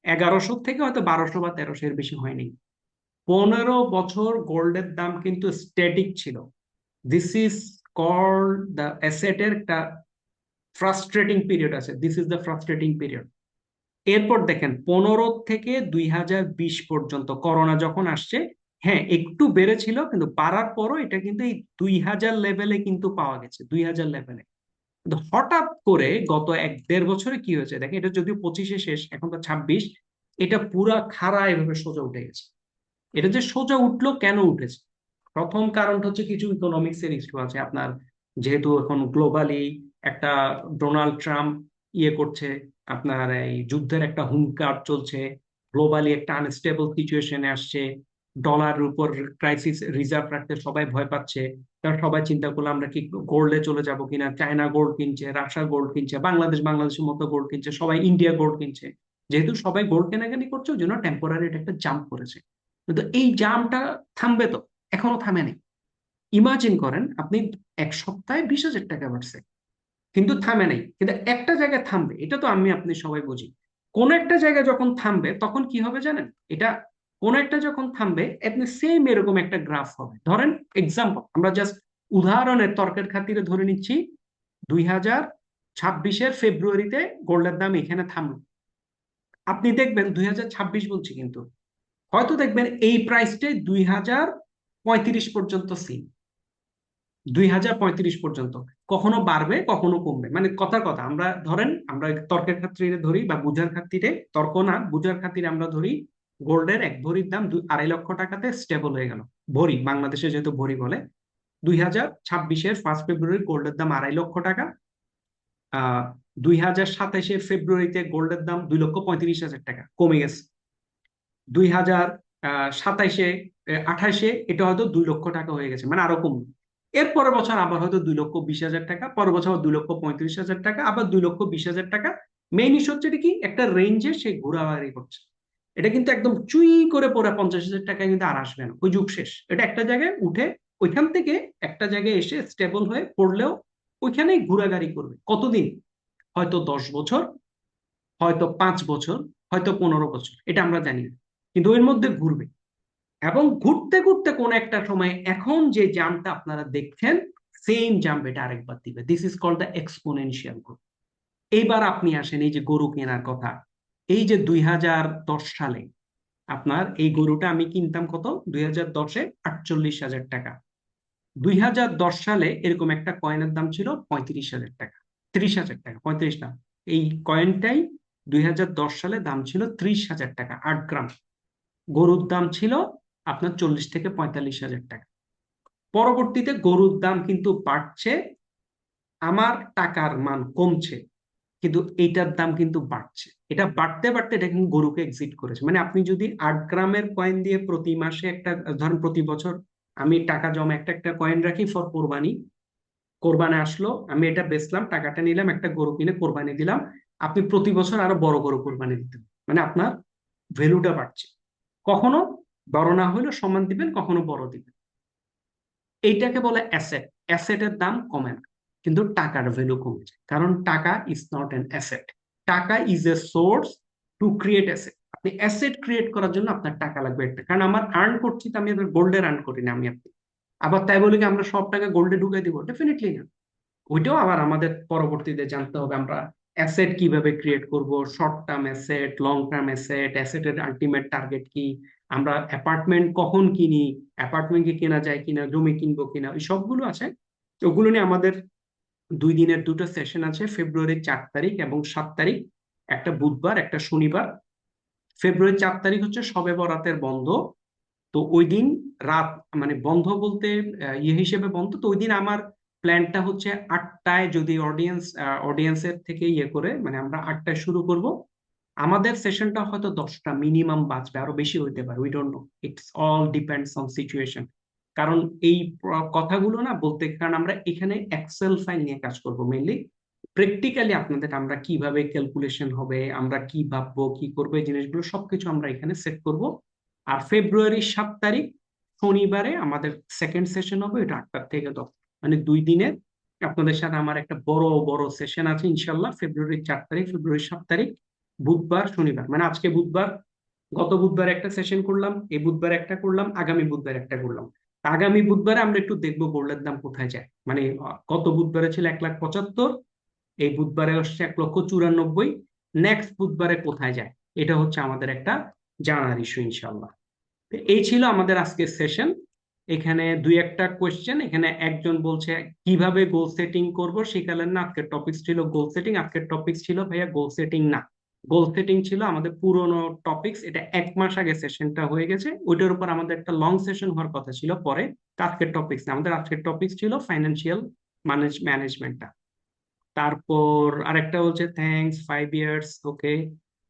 Speaker 1: 1100 থেকে হয়তো 1200 বা 1300, এর বেশি হয়নি। 15 বছর গোল্ডের দাম কিন্তু স্ট্যাটিক ছিল। দিস ইজ কল্ড দ্য অ্যাসেটের একটা ফ্রাস্ট্রেটিং পিরিয়ড আছে, this is the frustrating period. এরপর দেখেন 15 থেকে 2020 পর্যন্ত করোনা যখন আসছে, হ্যাঁ একটু বেড়েছিল, কিন্তু বাড়ার পরও এটা কিন্তু এই 2000 লেভেলে কিন্তু পাওয়া গেছে, 2000 লেভেলে। কিন্তু হঠাৎ করে গত 1-1.5 বছরে কি হয়েছে দেখেন, এটা যদিও 25-এ শেষ, এখন তো 26, এটা পুরা খাড়া এভাবে সোজা উঠে গেছে। এটা যে সোজা উঠলো, কেন উঠেছে? প্রথম কারণটা হচ্ছে কিছু ইকোনমিক্স এর ইস্যু আছে আপনার, যেহেতু এখন গ্লোবালি একটা ডোনাল্ড ট্রাম্প করছে, আপনার এই যুদ্ধের একটা হুঙ্কার চলছে, গ্লোবালি একটা আনস্টেবল সিচুয়েশনে আসছে, ডলারের উপর ক্রাইসিস রিজার্ভ রাখতে সবাই ভয় পাচ্ছে। কারণ সবাই চিন্তা করলো আমরা কি গোল্ডে চলে যাব কিনা, চায়না গোল্ড কিনছে, রাশিয়া গোল্ড কিনছে, বাংলাদেশের মতো গোল্ড কিনছে, সবাই ইন্ডিয়া গোল্ড কিনছে। যেহেতু সবাই গোল্ড কেনাকানি করছে, ওই জন্য টেম্পোরারি একটা জাম্প করেছে। কিন্তু এই জামটা থামবে তো? এখনো থামেনি। ইমাজিন করেন আপনি 1 সপ্তাহে 20,000 টাকা বাড়ছে, কিন্তু থামে নাই, কিন্তু একটা জায়গায় থামবে, এটা তো আমি আপনি সবাই বুঝি। কোন একটা জায়গায় যখন থামবে তখন কি হবে জানেন? এটা কোন একটা যখন থামবে, আপনি সেম এরকম একটা গ্রাফ হবে। ধরেন এক্সাম্পল, আমরা জাস্ট উদাহরণের তর্কের খাতিরে ধরে নিচ্ছি, 2026-এর ফেব্রুয়ারিতে গোল্ডের দাম এখানে থামলো। আপনি দেখবেন 2026 বলছি কিন্তু, হয়তো দেখবেন এই প্রাইসটাই 2035 পর্যন্ত সেম, 2035 পর্যন্ত। কখনো বাড়বে কখনো কমবে, মানে কথার কথা। আমরা ধরেন, আমরা তর্কের খাতিরে ধরি বা বুঝার খাতিরে, তর্ক না বুঝার খাতিরে আমরা ধরি, গোল্ডের 1 ভরির দাম 2.5 লক্ষ টাকাতে স্টেবল হয়ে গেল। ভরি, বাংলাদেশে যেহেতু ভরি বলে, 2026-এর 1 ফেব্রুয়ারি গোল্ডের দাম 2.5 লক্ষ টাকা। 2027-এর ফেব্রুয়ারিতে গোল্ডের দাম 2,35,000 টাকা, কমে গেছে। 2027-এ 28-এ এটা হয়তো 2 লক্ষ টাকা হয়ে গেছে, মানে আরো কম। এর পরের বছর আবার হয়তো 2,20,000 টাকা, পরের বছর আবার 2,35,000 টাকা, আবার 2,20,000 টাকা। মেইন ইস্যু হচ্ছে এটা কি, একটা রেঞ্জে সে ঘোরাঘুরি করছে। এটা কিন্তু একদম চুই করে পড়ে 50,000 টাকায় কিন্তু আর আসবে না, ওই যুগ শেষ। এটা একটা জায়গায় উঠে, ওইখান থেকে একটা জায়গায় এসে স্টেবল হয়ে পড়লেও ওইখানেই ঘোরাঘুরি করবে। কতদিন? হয়তো 10 বছর, হয়তো 5 বছর, হয়তো 15 বছর, এটা আমরা জানি না, কিন্তু এর মধ্যে ঘুরবে। এবং ঘুরতে ঘুরতে কোন একটা সময় এখন যে জাম্পটা আপনারা দেখছেন, সেম জাম্প এটা আরেকবার দিবে। This is called the exponential growth. এইবার আপনি আসেন এই যে গরু কেনার কথা। এই যে 2010 সালে আপনার এই গরুটা আমি কিনতাম কত, 2010-এ 48,000 টাকা। 2010 সালে এরকম একটা কয়েনের দাম ছিল 35,000 টাকা, 30,000 টাকা, 35 না, এই কয়েনটাই 2010 সালে দাম ছিল 30,000 টাকা, 8 গ্রাম। গরুর দাম ছিল আপনার 40 থেকে 45,000 টাকা। পরবর্তীতে গরুর দাম কিন্তু বাড়ছে, আমার টাকার মান কমছে, কিন্তু এইটার দাম কিন্তু বাড়ছে। এটা বাড়তে বাড়তে এটা কিন্তু গরুকে এক্সিট করেছে। মানে আপনি যদি 8 গ্রামের কয়েন দিয়ে প্রতি মাসে একটা, ধরেন প্রতি বছর আমি টাকা জমা একটা একটা কয়েন রাখি ফর কোরবানি, কোরবানি আসলো, আমি এটা বেচলাম, টাকাটা নিলাম, একটা গরু কিনে কোরবানি দিলাম, আপনি প্রতি বছর আরো বড় গরু কোরবানি দিতেন, মানে আপনার ভ্যালুটা বাড়ছে। কখনো বড় না হইলেও সমান দিবেন, কখনো বড় দিবেন। এইটাকে বলে অ্যাসেট। অ্যাসেটের দাম কমে না, কিন্তু টাকার ভ্যালু কমে যায়, কারণ টাকা ইজ নট অ্যান অ্যাসেট। টাকা is a source to create asset. আপনি অ্যাসেট ক্রিয়েট করার জন্য আপনার টাকা লাগবে একটা, কারণ আমার আর্ন করছি তো, আমি গোল্ডে আর্ন করি না আমি আপনি। আবার তাই বলে কি আমরা সব টাকা গোল্ডে ঢুকে দিব? ডেফিনেটলি না। ওইটাও আবার আমাদের পরবর্তীতে জানতে হবে, আমরা অ্যাসেট কিভাবে ক্রিয়েট করব, short term asset, long term asset, অ্যাসেটের আলটিমেট টার্গেট কি, আমরা অ্যাপার্টমেন্ট কখন কিনি, অ্যাপার্টমেন্ট কি কেনা যায় কিনা, জমি কিনবো কিনা, ওই সবগুলো আছে। ওগুলো নিয়ে আমাদের 2 দিনের 2টা সেশন আছে, ফেব্রুয়ারির 4 তারিখ এবং 7 তারিখ, একটা বুধবার একটা শনিবার। ফেব্রুয়ারির 4 তারিখ হচ্ছে শবে বরাতের বন্ধ, তো ওই দিন রাত, মানে বন্ধ বলতে হিসেবে বন্ধ, তো ওই দিন আমার প্ল্যানটা হচ্ছে 8টায়, যদি অডিয়েন্সের থেকে করে, মানে আমরা 8টায় শুরু করব। আমাদের সেশনটা হয়তো 10টা মিনিমাম বাঁচবে, আরো বেশি হইতে পারে, we don't know, it's all depends on situation. কারণ এই কথাগুলো না বলতে, কারণ আমরা এখানে এক্সেল ফাইল নিয়ে কাজ করব মেইনলি। প্র্যাকটিক্যালি আপনাদের আমরা কিভাবে ক্যালকুলেশন হবে, আমরা কি ভাববো কি করবো, এই জিনিসগুলো সবকিছু আমরা এখানে সেট করব। আর ফেব্রুয়ারির 7 তারিখ শনিবারে আমাদের সেকেন্ড সেশন হবে, এটা 8টা থেকে 10, মানে 2 দিনের আপনাদের সাথে আমার একটা বড় বড় সেশন আছে ইনশাল্লাহ। ফেব্রুয়ারি 4 তারিখ, ফেব্রুয়ারি 7 তারিখ, বুধবার শনিবার, মানে আজকে বুধবার, গত বুধবার একটা সেশন করলাম, এই বুধবার একটা করলাম, আগামী বুধবার একটা করলাম। আগামী বুধবারে আমরা একটু দেখবো গোল্ডের দাম কোথায় যায়, মানে গত বুধবারে ছিল 1,75,000, এই বুধবারে আসছে 1,94,000, নেক্সট বুধবারে কোথায় যায়, এটা হচ্ছে আমাদের একটা জানার ইস্যু ইনশাল্লাহ। তো এই ছিল আমাদের আজকের সেশন। এখানে দুই একটা কোয়েশ্চেন, এখানে একজন বলছে কিভাবে গোল সেটিং করব শিখালেন না, আজকের টপিক ছিল গোল সেটিং, আজকের টপিক ছিল ভাইয়া গোল সেটিং না, গোল সেটিং ছিল আমাদের পুরনো টপিকস, এটা 1 মাস আগে সেশনটা হয়ে গেছে, ওইটার উপর আমাদের একটা লং সেশন হওয়ার কথা ছিল পরে। আজকের টপিক্স না, আমাদের আজকের টপিক ছিল ফাইন্যান্সিয়াল ম্যানেজমেন্টটা। তারপর আরেকটা বলছে থ্যাঙ্কস 5 ইয়ার্স, ওকে।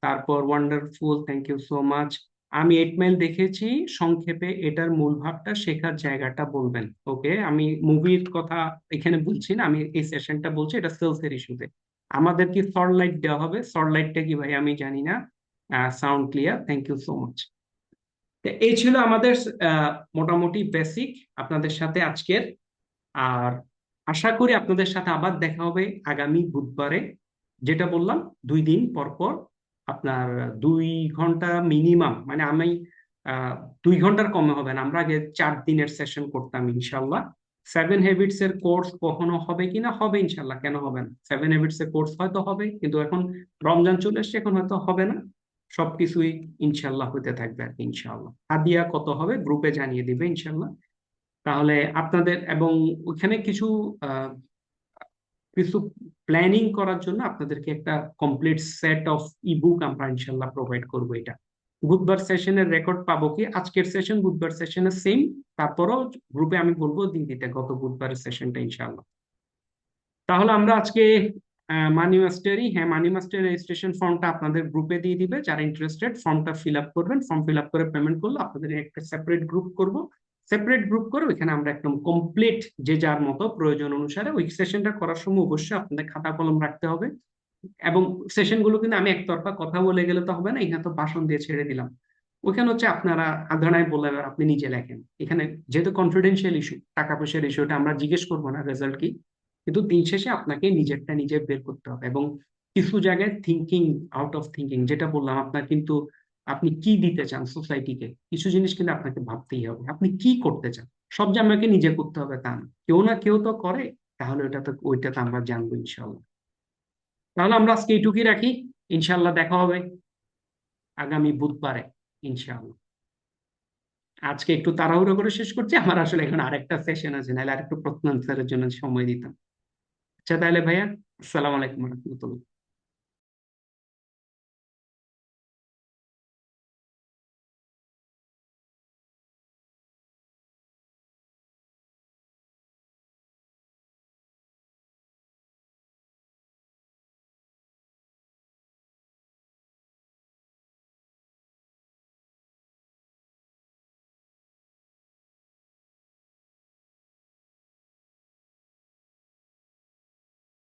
Speaker 1: তারপর wonderful, thank you so much. আমি 8 মাইল দেখেছি, সংক্ষেপে এটার মূল ভাবটা শেখার জায়গাটা বলবেন। ওকে, আমি মুভির কথা এখানে বলছি না, আমি এই সেশনটা বলছি, এটা সেলস এর ইস্যুতে। আমাদের কি সর লাইট দেওয়া হবে? সর লাইটটা কি ভাই আমি জানি না। Sound clear, thank you so much. এই ছিল আমাদের মোটামুটি বেসিক আপনাদের সাথে আজকের। আর আশা করি আপনাদের সাথে আবার দেখা হবে আগামী বুধবারে, যেটা বললাম 2 দিন পর পর আপনার 2 ঘন্টা মিনিমাম, মানে আমি 2 ঘন্টার কমে হবে না, আমরা আগে 4 দিনের সেশন করতাম ইনশাল্লাহ। 7 হ্যাবিটস এর কোর্স কখনো হবে কিনা, হবে ইনশাল্লাহ, কেন হবে না, 7 হ্যাবিটস এর কোর্স হয়তো হবে, কিন্তু এখন রমজান চলে এসছে, এখন হয়তো হবে না। সবকিছুই ইনশাল্লাহ হতে থাকবে আর কি, ইনশাল্লাহ। হাদিয়া কত হবে গ্রুপে জানিয়ে দিবে ইনশাল্লাহ। তাহলে আপনাদের এবং ওখানে আহ, কিছু প্ল্যানিং করার জন্য আপনাদেরকে একটা কমপ্লিট সেট অফ ইবুক আমরা ইনশাল্লাহ প্রোভাইড করবো। এটা বুধবার সেশনের রেকর্ড পাবো কি, আজকের সেশন বুধবার সেশনের সেম, তারপরও গ্রুপে আমি বলবো দিয়ে দিতে গত বুধবারের সেশনটা ইনশাল্লাহ। তাহলে আমরা আজকে মানি মাস্টারি, হ্যাঁ মানি মাস্টার রেজিস্ট্রেশন ফর্মটা আপনাদের গ্রুপে দিয়ে দিবে, যারা ইন্টারেস্টেড ফর্মটা ফিল আপ করবেন, ফর্ম ফিল আপ করে পেমেন্ট করলে আপনাদের একটা সেপারেট গ্রুপ করব, সেপারেট গ্রুপ করে ওইখানে আমরা একদম কমপ্লিট যে যার মতো প্রয়োজন অনুসারে ওই সেশনটা করার সময় অবশ্যই আপনাদের খাতা কলম রাখতে হবে। এবং সেশন গুলো কিন্তু আমি একতরফা কথা বলে গেলে তো হবে না, এখানে তো ভাষণ দিয়ে ছেড়ে দিলাম। ওখানে হচ্ছে আপনারা আধনায় বলে আপনি নিজে লেখেন, এখানে যেহেতু কনফিডেন্সিয়াল ইস্যু, টাকা পয়সার ইস্যুটা আমরা জিজ্ঞেস করবো না রেজাল্ট কি, কিন্তু দিন শেষে আপনাকে নিজেরটা নিজে বের করতে হবে। এবং কিছু জায়গায় থিঙ্কিং, আউট অফ থিঙ্কিং, যেটা বললাম আপনার কিন্তু, আপনি কি দিতে চান সোসাইটিকে, কিছু জিনিস কিন্তু আপনাকে ভাবতেই হবে, আপনি কি করতে চান। সব যে আমাকে নিজে করতে হবে তা না, কেউ না কেউ তো করে, তাহলে ওইটা তো আমরা জানবো ইনশাল্লাহ। তাহলে আমরা আজকে এইটুকুই রাখি, ইনশাল্লাহ দেখা হবে আগামী বুধবারে ইনশাল্লাহ। আজকে একটু তাড়াহুড়ো করে শেষ করছি, আমার আসলে এখন আরেকটা সেশন আছে, নাহলে আরেকটু প্রশ্ন আনসারের জন্য সময় দিতাম। আচ্ছা তাহলে ভাইয়া, আসসালামু আলাইকুম রহমতুল্লাহ।